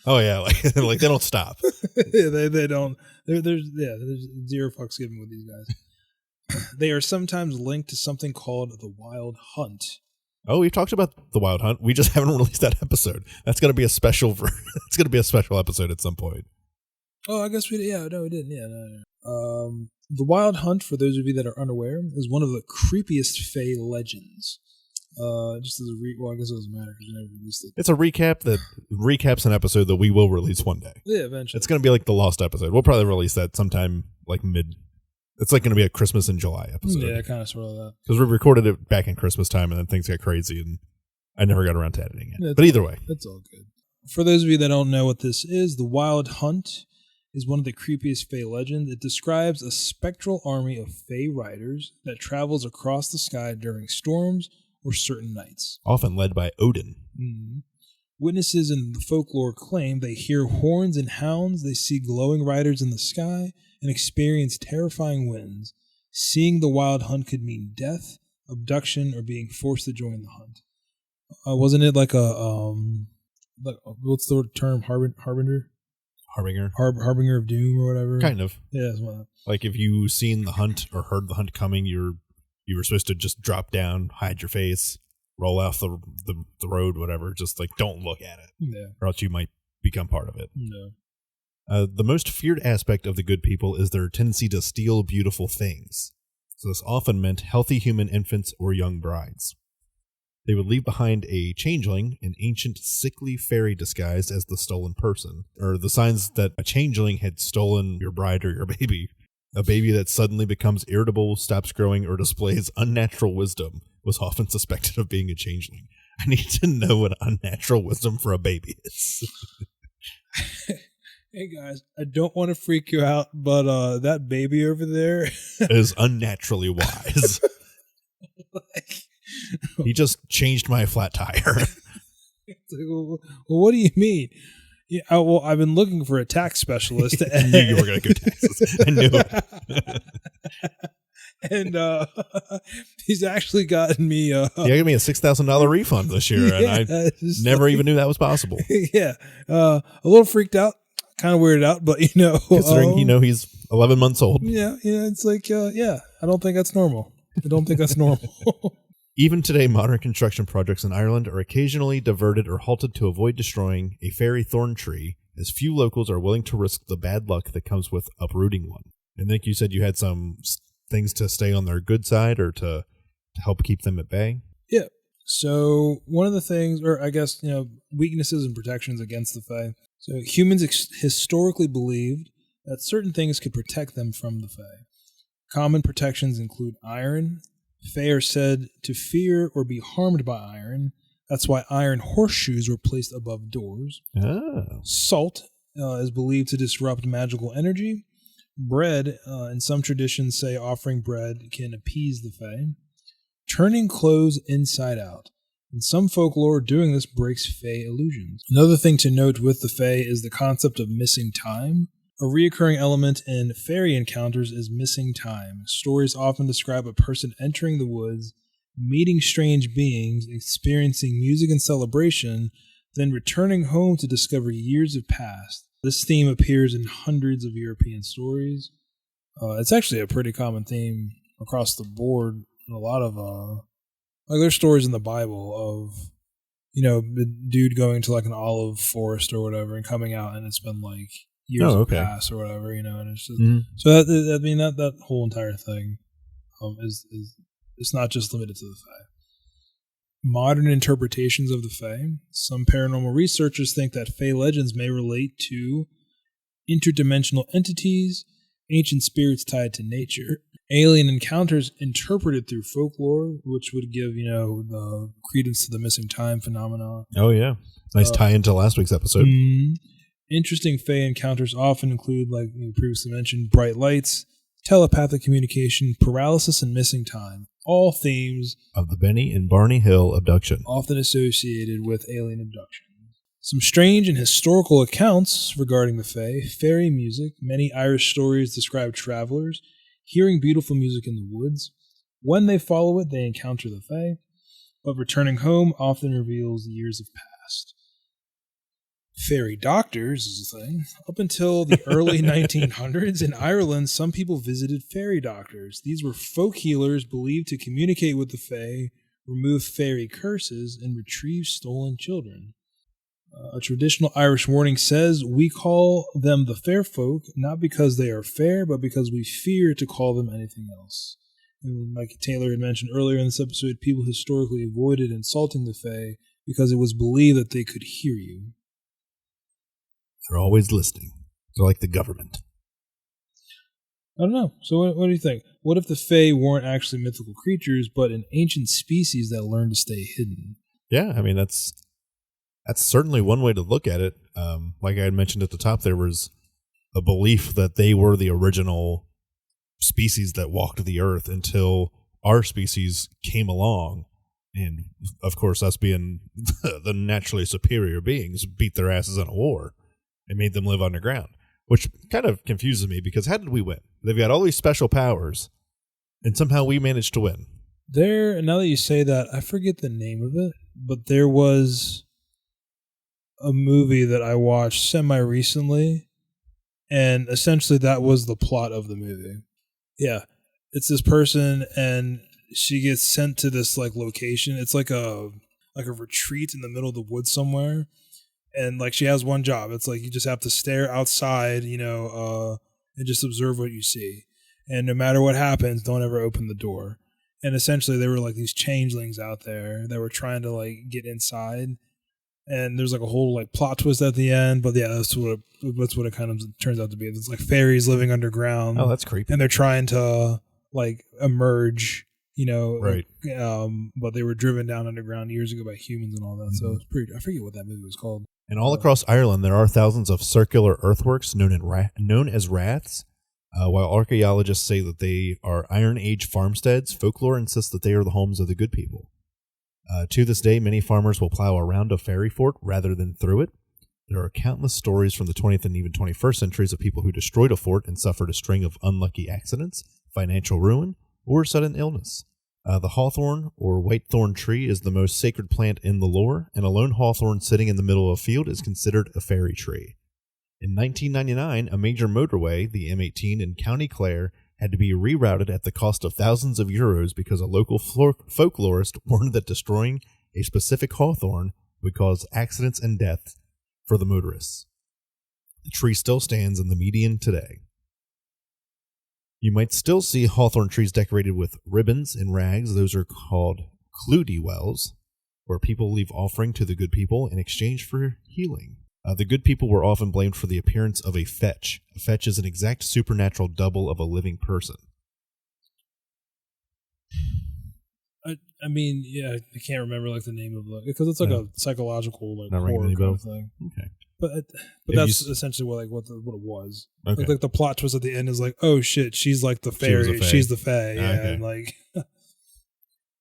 Speaker 1: Oh yeah, like they don't stop.
Speaker 2: Yeah, they don't. There's zero fucks given with these guys. They are sometimes linked to something called the Wild Hunt. Oh,
Speaker 1: we've talked about the Wild Hunt. We just haven't released that episode. That's going to be a special. It's going to be a special episode at some point.
Speaker 2: Oh, I guess we did. Yeah, no, we didn't. Yeah, no. The Wild Hunt, for those of you that are unaware, is one of the creepiest Fae legends. Just as a I guess it doesn't matter because we never released it.
Speaker 1: It's a recap that recaps an episode that we will release one day.
Speaker 2: Yeah, eventually.
Speaker 1: It's going to be like the Lost episode. We'll probably release that sometime like mid. It's like going to be a Christmas in July episode.
Speaker 2: Yeah, kind of sort of that.
Speaker 1: Because we recorded it back in Christmas time and then things got crazy and I never got around to editing it. But either way.
Speaker 2: That's all good. For those of you that don't know what this is, the Wild Hunt is one of the creepiest Fae legends. It describes a spectral army of Fae riders that travels across the sky during storms or certain nights.
Speaker 1: Often led by Odin.
Speaker 2: Mm-hmm. Witnesses in the folklore claim they hear horns and hounds, they see glowing riders in the sky, and experience terrifying winds. Seeing the Wild Hunt could mean death, abduction, or being forced to join the hunt. Wasn't it like a what's the term? Harbinger? Harbinger of doom or whatever?
Speaker 1: Kind of.
Speaker 2: Yeah, that's what.
Speaker 1: Like if you seen the hunt or heard the hunt coming, you were supposed to just drop down, hide your face, roll off the road, whatever. Just like don't look at it.
Speaker 2: Yeah.
Speaker 1: Or else you might become part of it.
Speaker 2: No.
Speaker 1: The most feared aspect of the good people is their tendency to steal beautiful things. So this often meant healthy human infants or young brides. They would leave behind a changeling, an ancient sickly fairy disguised as the stolen person, or the signs that a changeling had stolen your bride or your baby. A baby that suddenly becomes irritable, stops growing, or displays unnatural wisdom was often suspected of being a changeling. I need to know what unnatural wisdom for a baby is.
Speaker 2: Hey guys, I don't want to freak you out, but that baby over there
Speaker 1: is unnaturally wise. He just changed my flat tire.
Speaker 2: Well, what do you mean? Yeah, well, I've been looking for a tax specialist.
Speaker 1: I knew you were going to go taxes. I knew it.
Speaker 2: And he's actually gotten me.
Speaker 1: He gave me a $6,000 refund this year, and I never even knew that was possible.
Speaker 2: Yeah, a little freaked out, kind of weirded out, but
Speaker 1: considering he's 11 months old.
Speaker 2: Yeah, it's like I don't think that's normal.
Speaker 1: Even today, modern construction projects in Ireland are occasionally diverted or halted to avoid destroying a fairy thorn tree, as few locals are willing to risk the bad luck that comes with uprooting one. And like you said, you had some things to stay on their good side or to help keep them at bay.
Speaker 2: Yeah. So one of the things, or I guess, weaknesses and protections against the Fae. So humans historically believed that certain things could protect them from the Fae. Common protections include iron. Fae are said to fear or be harmed by iron. That's why iron horseshoes were placed above doors.
Speaker 1: Oh.
Speaker 2: Salt is believed to disrupt magical energy. Bread, in some traditions say offering bread can appease the Fae. Turning clothes inside out. In some folklore, doing this breaks Fae illusions. Another thing to note with the Fae is the concept of missing time. A reoccurring element in fairy encounters is missing time. Stories often describe a person entering the woods, meeting strange beings, experiencing music and celebration, then returning home to discover years have passed. This theme appears in hundreds of European stories. It's actually a pretty common theme across the board. In a lot of there's stories in the Bible of the dude going to like an olive forest or whatever and coming out and it's been like years have passed or whatever, and it's just so that whole entire thing is it's not just limited to the Fae. Modern interpretations of the Fae. Some paranormal researchers think that Fae legends may relate to interdimensional entities, ancient spirits tied to nature, alien encounters interpreted through folklore, which would give the credence to the missing time phenomenon.
Speaker 1: Oh yeah, nice tie into last week's episode.
Speaker 2: Interesting Fae encounters often include, like you previously mentioned, bright lights, telepathic communication, paralysis, and missing time. All themes
Speaker 1: of the Benny and Barney Hill abduction,
Speaker 2: often associated with alien abduction. Some strange and historical accounts regarding the Fae, fairy music. Many Irish stories describe travelers hearing beautiful music in the woods. When they follow it, they encounter the Fae, but returning home often reveals years have passed. Fairy doctors is a thing. Up until the early 1900s in Ireland, some people visited fairy doctors. These were folk healers believed to communicate with the Fae, remove fairy curses, and retrieve stolen children. A traditional Irish warning says, "We call them the fair folk, not because they are fair, but because we fear to call them anything else." And like Taylor had mentioned earlier in this episode, people historically avoided insulting the Fae because it was believed that they could hear you.
Speaker 1: They're always listening. They're like the government.
Speaker 2: I don't know. So what do you think? What if the Fae weren't actually mythical creatures, but an ancient species that learned to stay hidden?
Speaker 1: Yeah, I mean, that's certainly one way to look at it. Like I had mentioned at the top, there was a belief that they were the original species that walked the earth until our species came along. And, of course, us being the naturally superior beings beat their asses in a war. And made them live underground, which kind of confuses me because how did we win? They've got all these special powers, and somehow we managed to win.
Speaker 2: Now that you say that, I forget the name of it, but there was a movie that I watched semi-recently, and essentially that was the plot of the movie. Yeah, it's this person, and she gets sent to this like location. It's like a retreat in the middle of the woods somewhere. And like she has one job. It's like you just have to stare outside, and just observe what you see. And no matter what happens, don't ever open the door. And essentially they were like these changelings out there that were trying to like get inside. And there's like a whole like plot twist at the end. But yeah, that's what it kind of turns out to be. It's like fairies living underground.
Speaker 1: Oh, that's creepy.
Speaker 2: And they're trying to like emerge,
Speaker 1: right.
Speaker 2: But they were driven down underground years ago by humans and all that. Mm-hmm. So it's pretty. I forget what that movie was called.
Speaker 1: And all across Ireland, there are thousands of circular earthworks known as raths. While archaeologists say that they are Iron Age farmsteads, folklore insists that they are the homes of the good people. To this day, many farmers will plow around a fairy fort rather than through it. There are countless stories from the 20th and even 21st centuries of people who destroyed a fort and suffered a string of unlucky accidents, financial ruin, or sudden illness. The hawthorn or whitethorn tree is the most sacred plant in the lore, and a lone hawthorn sitting in the middle of a field is considered a fairy tree. In 1999, a major motorway, the M18 in County Clare, had to be rerouted at the cost of thousands of euros because a local folklorist warned that destroying a specific hawthorn would cause accidents and deaths for the motorists. The tree still stands in the median today. You might still see hawthorn trees decorated with ribbons and rags. Those are called cludy wells, where people leave offering to the good people in exchange for healing. The good people were often blamed for the appearance of a fetch. A fetch is an exact supernatural double of a living person.
Speaker 2: I mean, yeah, I can't remember like the name of it because it's like a psychological like horror kind of thing.
Speaker 1: Okay,
Speaker 2: but that's essentially what it was.
Speaker 1: Okay.
Speaker 2: Like the plot twist at the end is like, oh shit, she's like the fairy, she's the fae, yeah, okay. And like.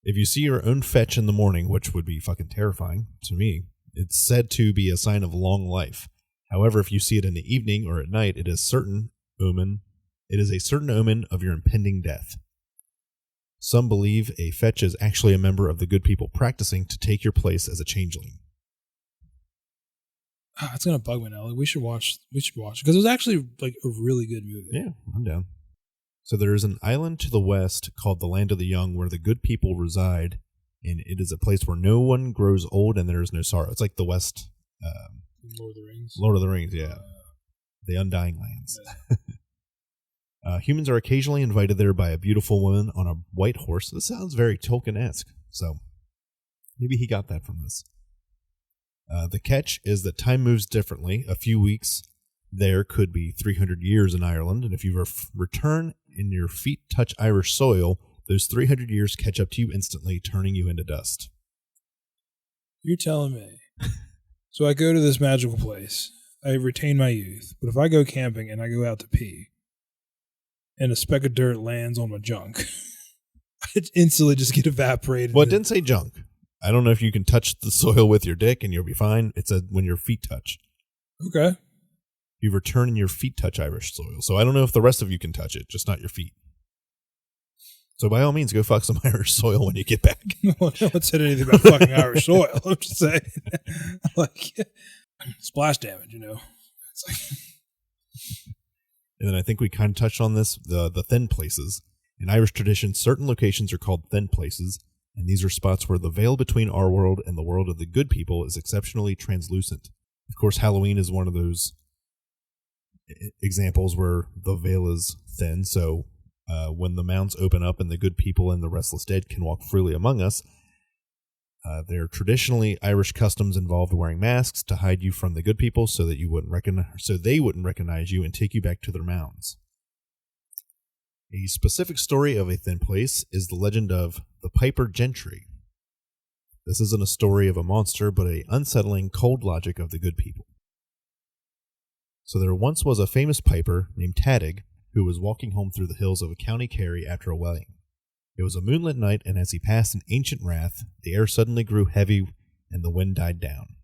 Speaker 1: If you see your own fetch in the morning, which would be fucking terrifying to me, it's said to be a sign of long life. However, if you see it in the evening or at night, it is a certain omen of your impending death. Some believe a fetch is actually a member of the good people practicing to take your place as a changeling.
Speaker 2: It's gonna bug me now. Like, we should watch because it was actually like a really good movie.
Speaker 1: Yeah, I'm down. So there is an island to the west called the Land of the Young where the good people reside, and it is a place where no one grows old and there is no sorrow. It's like the West.
Speaker 2: Lord of the Rings.
Speaker 1: Lord of the Rings, yeah. The Undying Lands. Yeah. Humans are occasionally invited there by a beautiful woman on a white horse. This sounds very Tolkien-esque, so maybe he got that from this. The catch is that time moves differently. A few weeks there could be 300 years in Ireland, and if you return and your feet touch Irish soil, those 300 years catch up to you instantly, turning you into dust.
Speaker 2: You're telling me. So I go to this magical place. I retain my youth, but if I go camping and I go out to pee, and a speck of dirt lands on my junk, I instantly just get evaporated.
Speaker 1: Well, it didn't say junk. I don't know if you can touch the soil with your dick and you'll be fine. It said when your feet touch.
Speaker 2: Okay.
Speaker 1: You return and your feet touch Irish soil. So I don't know if the rest of you can touch it, just not your feet. So by all means, go fuck some Irish soil when you get back.
Speaker 2: Well, no one said anything about fucking Irish soil. I'm just saying. Like, splash damage, you know. It's like...
Speaker 1: And then I think we kind of touched on this, the thin places. In Irish tradition, certain locations are called thin places, and these are spots where the veil between our world and the world of the good people is exceptionally translucent. Of course, Halloween is one of those examples where the veil is thin, so when the mounds open up and the good people and the restless dead can walk freely among us, there are traditionally Irish customs involved wearing masks to hide you from the good people so that they wouldn't recognize you and take you back to their mounds. A specific story of a thin place is the legend of the Piper Gentry. This isn't a story of a monster, but an unsettling, cold logic of the good people. So there once was a famous piper named Tadig who was walking home through the hills of County Kerry after a wedding. It was a moonlit night, and as he passed an ancient rath, the air suddenly grew heavy and the wind died down.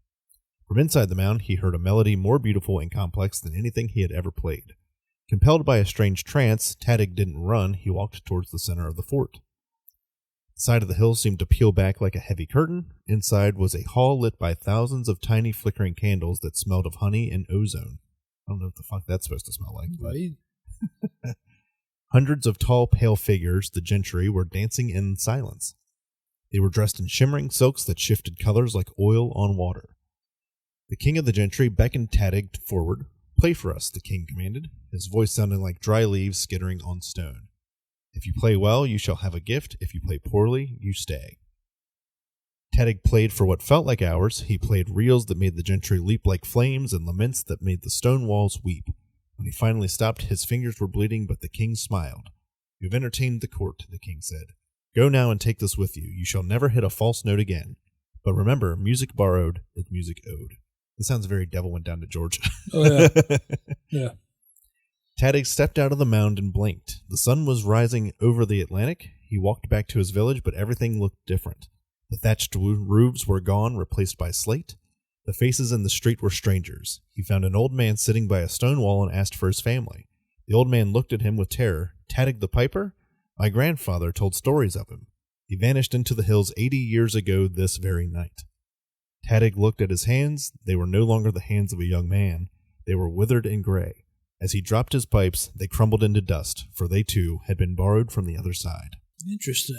Speaker 1: From inside the mound, he heard a melody more beautiful and complex than anything he had ever played. Compelled by a strange trance, Tadig didn't run, he walked towards the center of the fort. The side of the hill seemed to peel back like a heavy curtain. Inside was a hall lit by thousands of tiny flickering candles that smelled of honey and ozone. I don't know what the fuck that's supposed to smell like.
Speaker 2: Right.
Speaker 1: Hundreds of tall, pale figures, the gentry, were dancing in silence. They were dressed in shimmering silks that shifted colors like oil on water. The king of the gentry beckoned Tadig forward. "Play for us," the king commanded, his voice sounding like dry leaves skittering on stone. "If you play well, you shall have a gift. If you play poorly, you stay." Tadig played for what felt like hours. He played reels that made the gentry leap like flames and laments that made the stone walls weep. When he finally stopped, his fingers were bleeding, but the king smiled. "You have entertained the court," the king said. "Go now and take this with you. You shall never hit a false note again. But remember, music borrowed is music owed." This sounds very Devil Went Down to Georgia.
Speaker 2: Oh, yeah. Yeah.
Speaker 1: Tadig stepped out of the mound and blinked. The sun was rising over the Atlantic. He walked back to his village, but everything looked different. The thatched roofs were gone, replaced by slate. The faces in the street were strangers. He found an old man sitting by a stone wall and asked for his family. The old man looked at him with terror. Tadig the Piper? My grandfather told stories of him. He vanished into the hills 80 years ago this very night. Tadig looked at his hands. They were no longer the hands of a young man. They were withered and gray. As he dropped his pipes, they crumbled into dust, for they too had been borrowed from the other side.
Speaker 2: Interesting.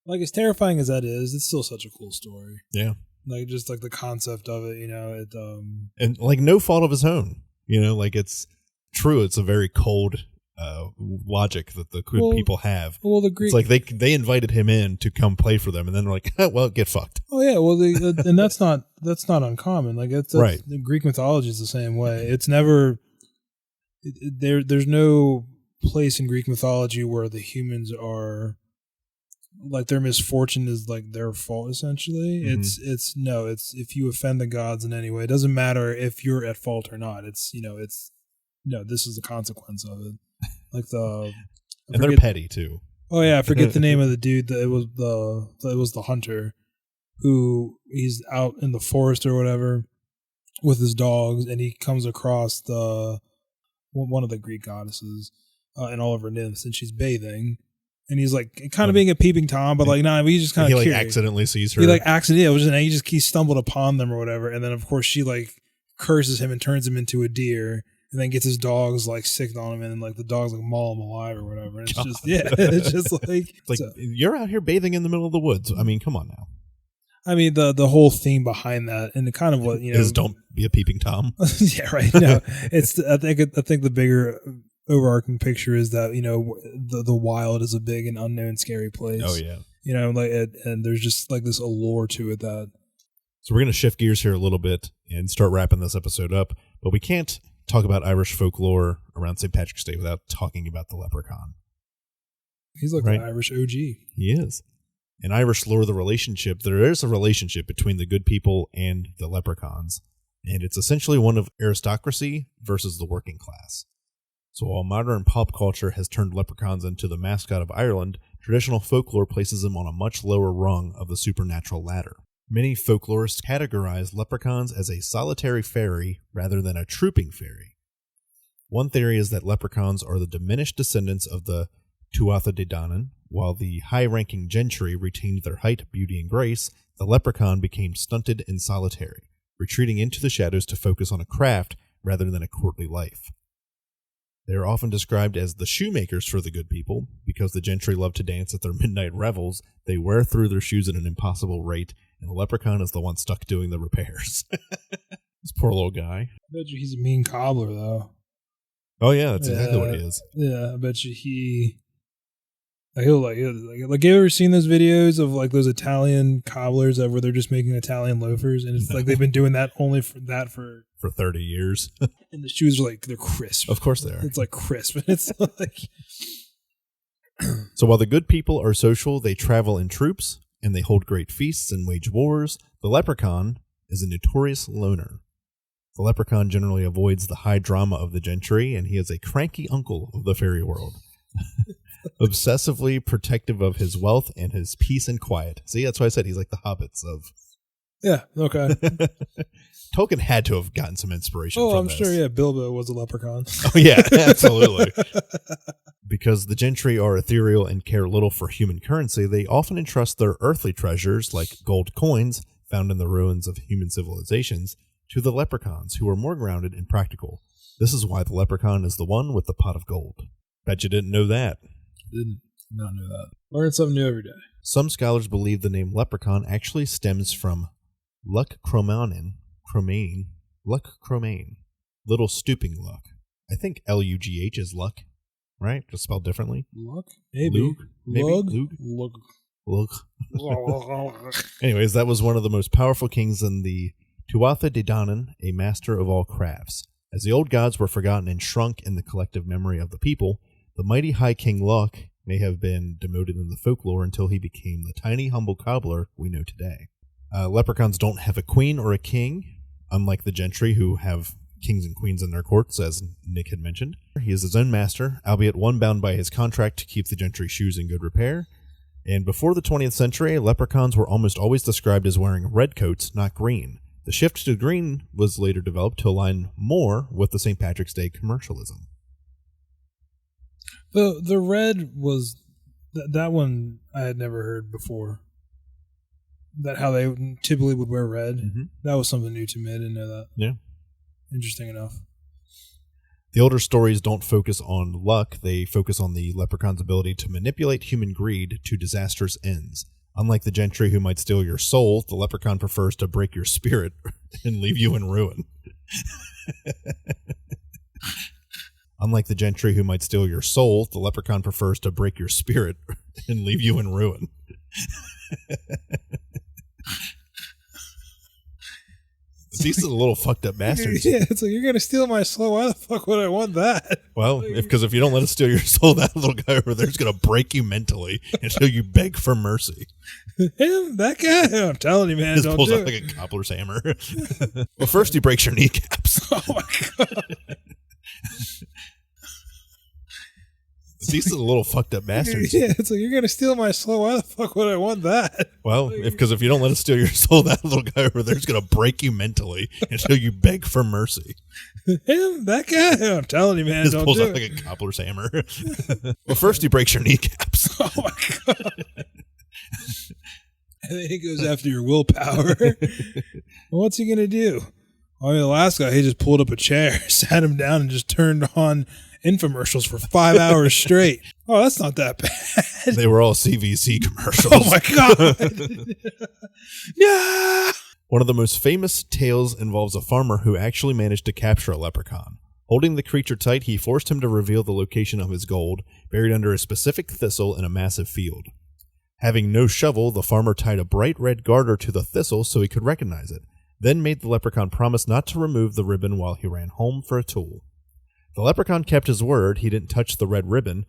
Speaker 2: Like, as terrifying as that is, it's still such a cool story.
Speaker 1: Yeah.
Speaker 2: Like, just like the concept of it,
Speaker 1: And like no fault of his own. Like it's true. It's a very cold logic that the good people have.
Speaker 2: Well, the Greek,
Speaker 1: it's like they invited him in to come play for them, and then they're like, well, get fucked.
Speaker 2: Oh yeah, well, and that's not uncommon. Like that's
Speaker 1: right.
Speaker 2: The Greek mythology is the same way. It's never there's no place in Greek mythology where the humans are like their misfortune is like their fault essentially. Mm-hmm. It's if you offend the gods in any way, it doesn't matter if you're at fault or not. This is the consequence of it. Like
Speaker 1: and they're petty too.
Speaker 2: Oh yeah, I forget the name of the dude. It was the hunter who he's out in the forest or whatever with his dogs, and he comes across one of the Greek goddesses and all of her nymphs, and she's bathing, and he's like kind of being a peeping tom, but like he just kind of
Speaker 1: he like accidentally sees her.
Speaker 2: He stumbled upon them or whatever, and then of course she like curses him and turns him into a deer. And then gets his dogs like sick on him, and like the dogs like maul him alive or whatever. And it's just like
Speaker 1: you're out here bathing in the middle of the woods. I mean, come on now.
Speaker 2: I mean the whole theme behind that, and the kind of what
Speaker 1: is don't be a peeping tom.
Speaker 2: Yeah, right. No, it's I think the bigger overarching picture is that the wild is a big and unknown, scary place.
Speaker 1: Oh yeah.
Speaker 2: And there's just like this allure to it that.
Speaker 1: So we're gonna shift gears here a little bit and start wrapping this episode up, but we can't talk about Irish folklore around St. Patrick's Day without talking about the leprechaun.
Speaker 2: He's like an Irish OG.
Speaker 1: He is. In Irish lore, there is a relationship between the good people and the leprechauns, and it's essentially one of aristocracy versus the working class. So while modern pop culture has turned leprechauns into the mascot of Ireland, traditional folklore places them on a much lower rung of the supernatural ladder. Many folklorists categorize leprechauns as a solitary fairy rather than a trooping fairy. One theory is that leprechauns are the diminished descendants of the Tuatha De Danann. While the high-ranking gentry retained their height, beauty, and grace, the leprechaun became stunted and solitary, retreating into the shadows to focus on a craft rather than a courtly life. They are often described as the shoemakers for the good people. Because the gentry love to dance at their midnight revels, they wear through their shoes at an impossible rate, and the leprechaun is the one stuck doing the repairs. This poor little guy.
Speaker 2: I bet you he's a mean cobbler, though.
Speaker 1: Oh, yeah, that's exactly what he is.
Speaker 2: Yeah, I bet you he'll like you ever seen those videos of like those Italian cobblers where they're just making Italian loafers, and it's like they've been doing that only for
Speaker 1: 30 years.
Speaker 2: And the shoes are like, they're crisp.
Speaker 1: Of course they are.
Speaker 2: It's like crisp. It's like
Speaker 1: So while the good people are social, they travel in troops, and they hold great feasts and wage wars, the leprechaun is a notorious loner. The leprechaun generally avoids the high drama of the gentry, and he is a cranky uncle of the fairy world. Obsessively protective of his wealth and his peace and quiet. See, that's why I said he's like the hobbits of...
Speaker 2: Yeah, okay.
Speaker 1: Tolkien had to have gotten some inspiration from this.
Speaker 2: I'm sure, yeah, Bilbo was a leprechaun.
Speaker 1: Oh, yeah, absolutely. Because the gentry are ethereal and care little for human currency, they often entrust their earthly treasures, like gold coins found in the ruins of human civilizations, to the leprechauns, who are more grounded and practical. This is why the leprechaun is the one with the pot of gold. Bet you didn't know that.
Speaker 2: Did not know that. Learn something new every day.
Speaker 1: Some scholars believe the name leprechaun actually stems from Luck Cromain, little stooping luck. I think Lugh is luck, right? Just spelled differently.
Speaker 2: Luck? Maybe.
Speaker 1: Luke. Anyways, that was one of the most powerful kings in the Tuatha De Danann, a master of all crafts. As the old gods were forgotten and shrunk in the collective memory of the people, the mighty high king Luck may have been demoted in the folklore until he became the tiny, humble cobbler we know today. Leprechauns don't have a queen or a king, unlike the gentry who have kings and queens in their courts, as Nick had mentioned. He is his own master, albeit one bound by his contract to keep the gentry shoes in good repair. And before the 20th century, leprechauns were almost always described as wearing red coats, not green. The shift to green was later developed to align more with the St. Patrick's Day commercialism.
Speaker 2: The red was that one I had never heard before. That how they typically would wear red. Mm-hmm. That was something new to me. I didn't know that.
Speaker 1: Yeah.
Speaker 2: Interesting enough.
Speaker 1: The older stories don't focus on luck. They focus on the leprechaun's ability to manipulate human greed to disastrous ends. Unlike the gentry who might steal your soul, the leprechaun prefers to break your spirit and leave you in ruin. Unlike the gentry who might steal your soul, the leprechaun prefers to break your spirit and leave you in ruin. These are the little fucked up bastards.
Speaker 2: Yeah, it's like, you're going to steal my soul. Why the fuck would I want that?
Speaker 1: Well, because if you don't let us steal your soul, that little guy over there is going to break you mentally until you beg for mercy.
Speaker 2: Him? That guy? I'm telling you, man.
Speaker 1: Just
Speaker 2: don't
Speaker 1: pulls
Speaker 2: do
Speaker 1: out
Speaker 2: it.
Speaker 1: like a cobbler's hammer. Well, first he breaks your kneecaps.
Speaker 2: Oh, my God.
Speaker 1: These are the little fucked up bastards.
Speaker 2: Yeah, it's like, you're going to steal my soul. Why the fuck would I want that?
Speaker 1: Well, because if you don't let us steal your soul, that little guy over there is going to break you mentally until you beg for mercy.
Speaker 2: Him? That guy? I'm telling you, man.
Speaker 1: Just
Speaker 2: don't
Speaker 1: pulls
Speaker 2: do
Speaker 1: out
Speaker 2: it.
Speaker 1: like a cobbler's hammer. Well, first he breaks your kneecaps.
Speaker 2: Oh, my God. And then he goes after your willpower. Well, what's he going to do? I mean, the last guy, he just pulled up a chair, sat him down, and just turned on infomercials for 5 hours straight. Oh, that's not that bad.
Speaker 1: They were all CVC commercials.
Speaker 2: Oh, my God. No!
Speaker 1: One of the most famous tales involves a farmer who actually managed to capture a leprechaun. Holding the creature tight, he forced him to reveal the location of his gold, buried under a specific thistle in a massive field. Having no shovel, the farmer tied a bright red garter to the thistle so he could recognize it, then made the leprechaun promise not to remove the ribbon while he ran home for a tool. The leprechaun kept his word. He didn't touch the red ribbon,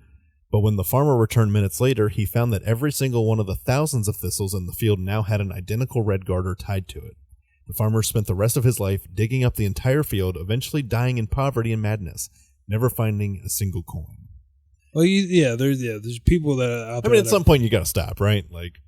Speaker 1: but when the farmer returned minutes later, he found that every single one of the thousands of thistles in the field now had an identical red garter tied to it. The farmer spent the rest of his life digging up the entire field, eventually dying in poverty and madness, never finding a single coin.
Speaker 2: Well, there's people that are out there.
Speaker 1: I mean, at some point you got to stop, right? Like,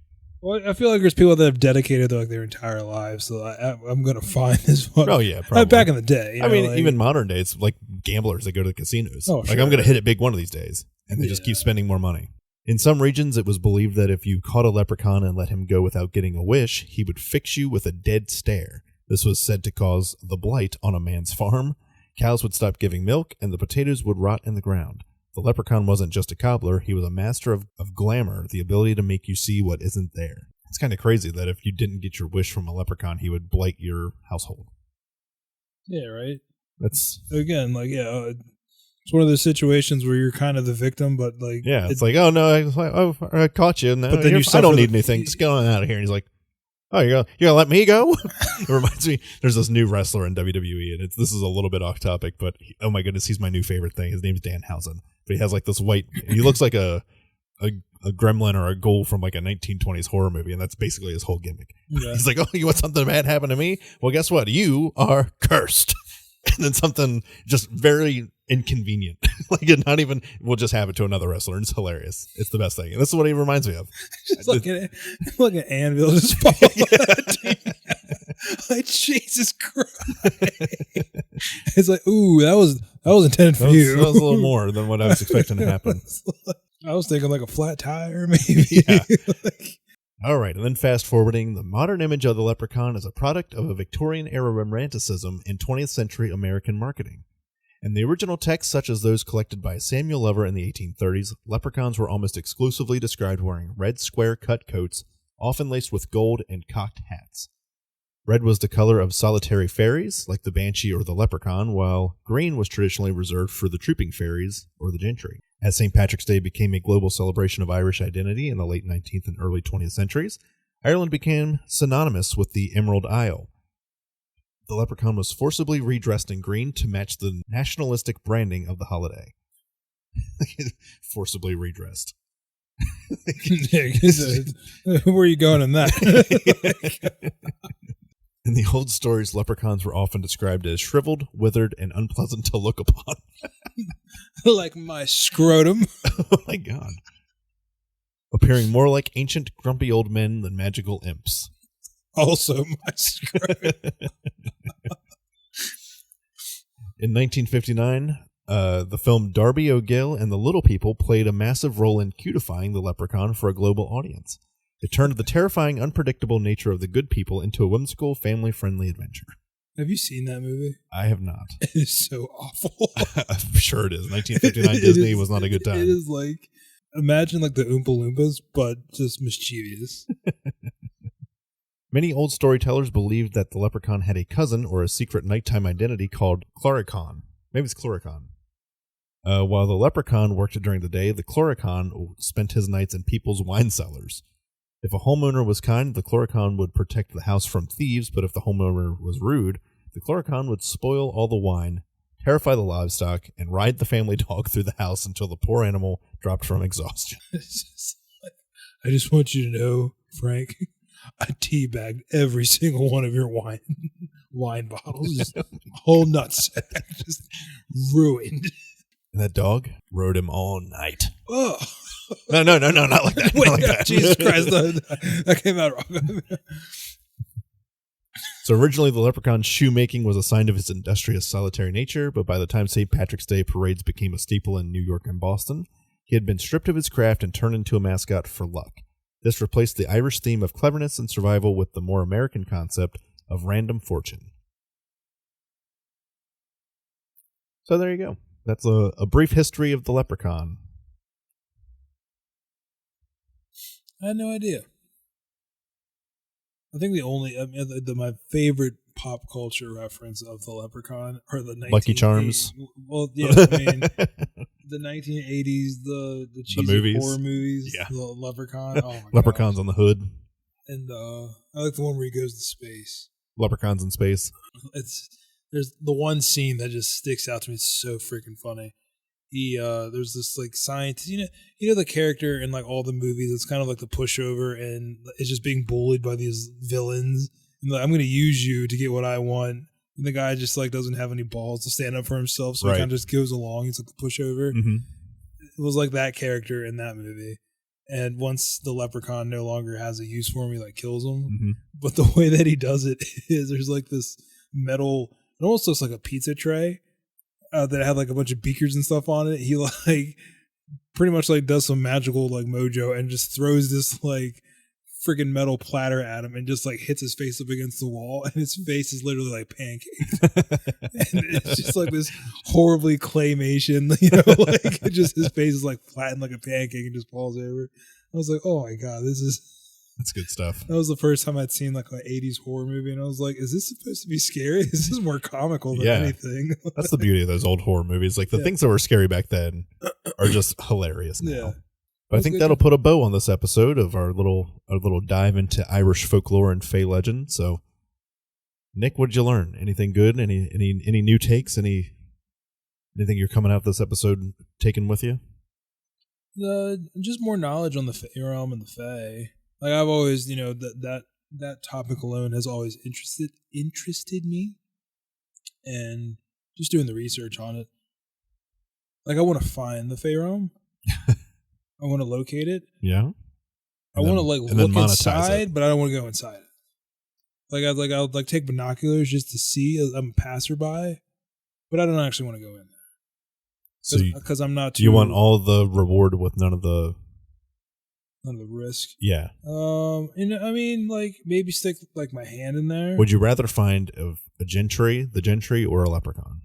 Speaker 2: well, I feel like there's people that have dedicated their entire lives, so I'm going to find this one.
Speaker 1: Oh, yeah, probably.
Speaker 2: Back in the day.
Speaker 1: I mean, even modern day, it's like gamblers that go to the casinos.
Speaker 2: Oh,
Speaker 1: like,
Speaker 2: sure.
Speaker 1: I'm going to hit it big one of these days, and they just keep spending more money. In some regions, it was believed that if you caught a leprechaun and let him go without getting a wish, he would fix you with a dead stare. This was said to cause the blight on a man's farm. Cows would stop giving milk, and the potatoes would rot in the ground. The leprechaun wasn't just a cobbler, he was a master of glamour, the ability to make you see what isn't there. It's kind of crazy that if you didn't get your wish from a leprechaun, he would blight your household.
Speaker 2: Yeah, right?
Speaker 1: That's
Speaker 2: again, like, it's one of those situations where you're kind of the victim, but like...
Speaker 1: Yeah, it's like, oh, no, I caught you. No,
Speaker 2: but then
Speaker 1: I don't need anything. Just get on out of here. And he's like, oh, you're gonna let me go? It reminds me, there's this new wrestler in WWE, and this is a little bit off topic, but oh my goodness, he's my new favorite thing. His name's Danhausen. But he has like this white, he looks like a gremlin or a ghoul from like a 1920s horror movie, and that's basically his whole gimmick. Yeah. He's like, oh, you want something bad happen to me? Well, guess what? You are cursed. And then something just very inconvenient. Like, it not even, we'll just have it to another wrestler, and it's hilarious. It's the best thing. And this is what he reminds me of.
Speaker 2: Just like an anvil just fall. Like, Jesus Christ. It's like, ooh, that was intended for you.
Speaker 1: That was a little more than what I was expecting to happen.
Speaker 2: I was thinking like a flat tire, maybe.
Speaker 1: Yeah. All right, and then fast forwarding, the modern image of the leprechaun is a product of a Victorian-era romanticism in 20th century American marketing. In the original texts, such as those collected by Samuel Lover in the 1830s, leprechauns were almost exclusively described wearing red square-cut coats, often laced with gold, and cocked hats. Red was the color of solitary fairies, like the banshee or the leprechaun, while green was traditionally reserved for the trooping fairies or the gentry. As St. Patrick's Day became a global celebration of Irish identity in the late 19th and early 20th centuries, Ireland became synonymous with the Emerald Isle. The leprechaun was forcibly redressed in green to match the nationalistic branding of the holiday. Forcibly redressed.
Speaker 2: Where are you going in that?
Speaker 1: In the old stories, leprechauns were often described as shriveled, withered, and unpleasant to look upon.
Speaker 2: Like my scrotum.
Speaker 1: Oh my God. Appearing more like ancient, grumpy old men than magical imps.
Speaker 2: Also my scrotum.
Speaker 1: In 1959, the film Darby O'Gill and the Little People played a massive role in codifying the leprechaun for a global audience. It turned the terrifying, unpredictable nature of the good people into a whimsical, family-friendly adventure.
Speaker 2: Have you seen that movie?
Speaker 1: I have not.
Speaker 2: It is so awful.
Speaker 1: I'm sure it is. 1959 Disney was not a good time.
Speaker 2: It is like, imagine like the Oompa Loompas, but just mischievous.
Speaker 1: Many old storytellers believed that the leprechaun had a cousin or a secret nighttime identity called Chloricon. Maybe it's Chloricon. While the leprechaun worked during the day, the Chloricon spent his nights in people's wine cellars. If a homeowner was kind, the Chloricon would protect the house from thieves, but if the homeowner was rude, the Chloricon would spoil all the wine, terrify the livestock, and ride the family dog through the house until the poor animal dropped from exhaustion.
Speaker 2: I just want you to know, Frank, I teabagged every single one of your wine bottles. Just whole nutsack just ruined.
Speaker 1: And that dog rode him all night.
Speaker 2: Oh.
Speaker 1: No, not like that.
Speaker 2: Wait,
Speaker 1: not like that.
Speaker 2: Jesus Christ, that came out wrong.
Speaker 1: So originally, the leprechaun's shoemaking was a sign of his industrious, solitary nature, but by the time St. Patrick's Day parades became a staple in New York and Boston, he had been stripped of his craft and turned into a mascot for luck. This replaced the Irish theme of cleverness and survival with the more American concept of random fortune. So there you go. That's a brief history of the leprechaun.
Speaker 2: I had no idea. I think my favorite pop culture reference of the leprechaun are the
Speaker 1: Lucky Charms.
Speaker 2: Well, yeah, I mean the 1980s, the cheesy
Speaker 1: movies.
Speaker 2: horror movies,
Speaker 1: Yeah.
Speaker 2: the leprechaun. Oh my
Speaker 1: Leprechauns
Speaker 2: gosh.
Speaker 1: on the hood.
Speaker 2: And I like the one where he goes to space.
Speaker 1: Leprechauns in space.
Speaker 2: There's the one scene that just sticks out to me. It's so freaking funny. There's this like scientist, you know the character in like all the movies. It's kind of like the pushover, and it's just being bullied by these villains. And like, I'm going to use you to get what I want. And the guy just like doesn't have any balls to stand up for himself, so he kind of just goes along. He's like the pushover.
Speaker 1: Mm-hmm.
Speaker 2: It was like that character in that movie. And once the leprechaun no longer has a use for him, he like kills him.
Speaker 1: Mm-hmm.
Speaker 2: But the way that he does it is there's like this metal. It almost looks like a pizza tray. That had like a bunch of beakers and stuff on it. He like pretty much like does some magical like mojo and just throws this like freaking metal platter at him and just like hits his face up against the wall, and his face is literally like pancaked. And it's just like this horribly claymation, like it just his face is like flattened like a pancake and just falls over. I was like, oh my God,
Speaker 1: that's good stuff.
Speaker 2: That was the first time I'd seen like an 80s horror movie, and I was like, is this supposed to be scary? This is more comical than anything.
Speaker 1: That's the beauty of those old horror movies. Like the things that were scary back then are just hilarious now. Yeah. But I think that'll put a bow on this episode of our little dive into Irish folklore and Fae legend. So, Nick, what did you learn? Anything good? Any new takes? Anything you're coming out this episode taking with you?
Speaker 2: Just more knowledge on the Fae realm and the Fae. Like I've always, that topic alone has always interested me, and just doing the research on it. Like I want to find the Fae realm. I want to locate it.
Speaker 1: Yeah.
Speaker 2: I want to like look inside, but I don't want to go inside it. Like I'll take binoculars just to see. I'm a passerby, but I don't actually want to go in there.
Speaker 1: So
Speaker 2: because I'm not.
Speaker 1: Do you want all the reward with none of the
Speaker 2: risk?
Speaker 1: Yeah.
Speaker 2: I mean, like maybe stick like my hand in there.
Speaker 1: Would you rather find the gentry, or a leprechaun?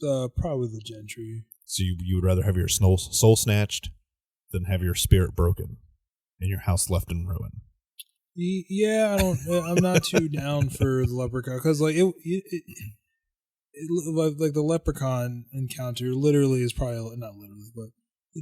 Speaker 2: Probably the gentry.
Speaker 1: So you would rather have your soul snatched than have your spirit broken and your house left in ruin?
Speaker 2: Yeah, I'm not too down for the leprechaun because like it like the leprechaun encounter literally is probably not literally, but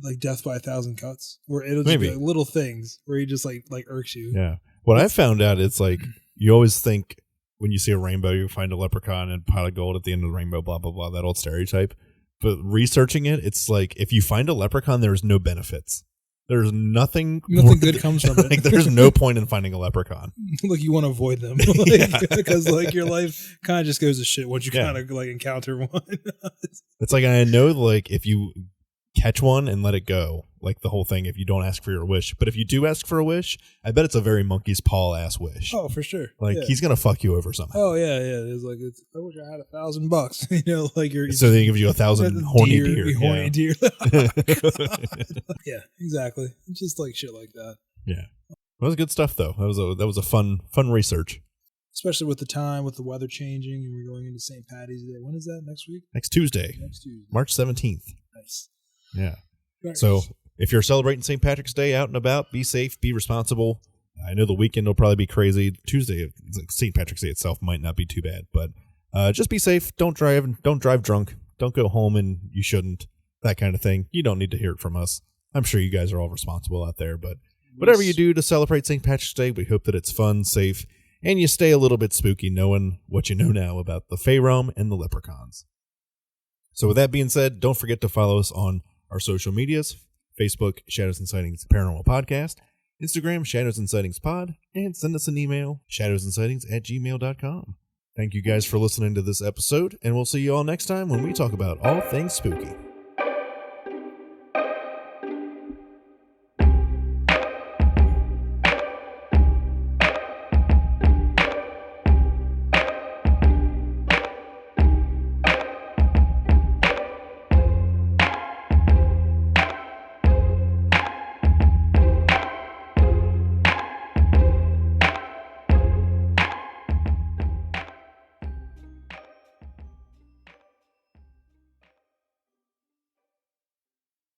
Speaker 2: like death by 1,000 cuts, where it'll just be like little things where he just like irks you.
Speaker 1: Yeah. What I found out, it's like you always think when you see a rainbow, you find a leprechaun and a pile of gold at the end of the rainbow, blah, blah, blah, that old stereotype. But researching it, it's like if you find a leprechaun, there's no benefits. There's nothing
Speaker 2: good comes from it.
Speaker 1: Like, there's no point in finding a leprechaun.
Speaker 2: Like, you want to avoid them. Because like your life kind of just goes to shit once you kind of like encounter one.
Speaker 1: It's like, I know, like, if you catch one and let it go, like the whole thing, if you don't ask for your wish. But if you do ask for a wish, I bet it's a very monkey's paw ass wish.
Speaker 2: Oh, for sure.
Speaker 1: Like, he's going to fuck you over somehow.
Speaker 2: Oh, yeah. It's like, I wish I had $1,000. You know, like
Speaker 1: so they give you 1,000 horny deer.
Speaker 2: Horny deer. Yeah, exactly. It's just like shit like that.
Speaker 1: Yeah. That was good stuff, though. That was a fun research.
Speaker 2: Especially with the time, with the weather changing, and we're going into St. Patty's Day. When is that? Next week?
Speaker 1: Next Tuesday. March 17th.
Speaker 2: Nice.
Speaker 1: Yeah.
Speaker 2: Nice.
Speaker 1: So if you're celebrating St. Patrick's Day out and about, be safe, be responsible. I know the weekend will probably be crazy. Tuesday, St. Patrick's Day itself might not be too bad, but just be safe. Don't drive drunk. Don't go home and you shouldn't. That kind of thing. You don't need to hear it from us. I'm sure you guys are all responsible out there, but whatever you do to celebrate St. Patrick's Day, we hope that it's fun, safe, and you stay a little bit spooky knowing what you know now about the Fae Realm and the Leprechauns. So with that being said, don't forget to follow us on our social medias, Facebook, Shadows and Sightings Paranormal Podcast, Instagram, Shadows and Sightings Pod, and send us an email, shadowsandsightings@gmail.com. Thank you guys for listening to this episode, and we'll see you all next time when we talk about all things spooky.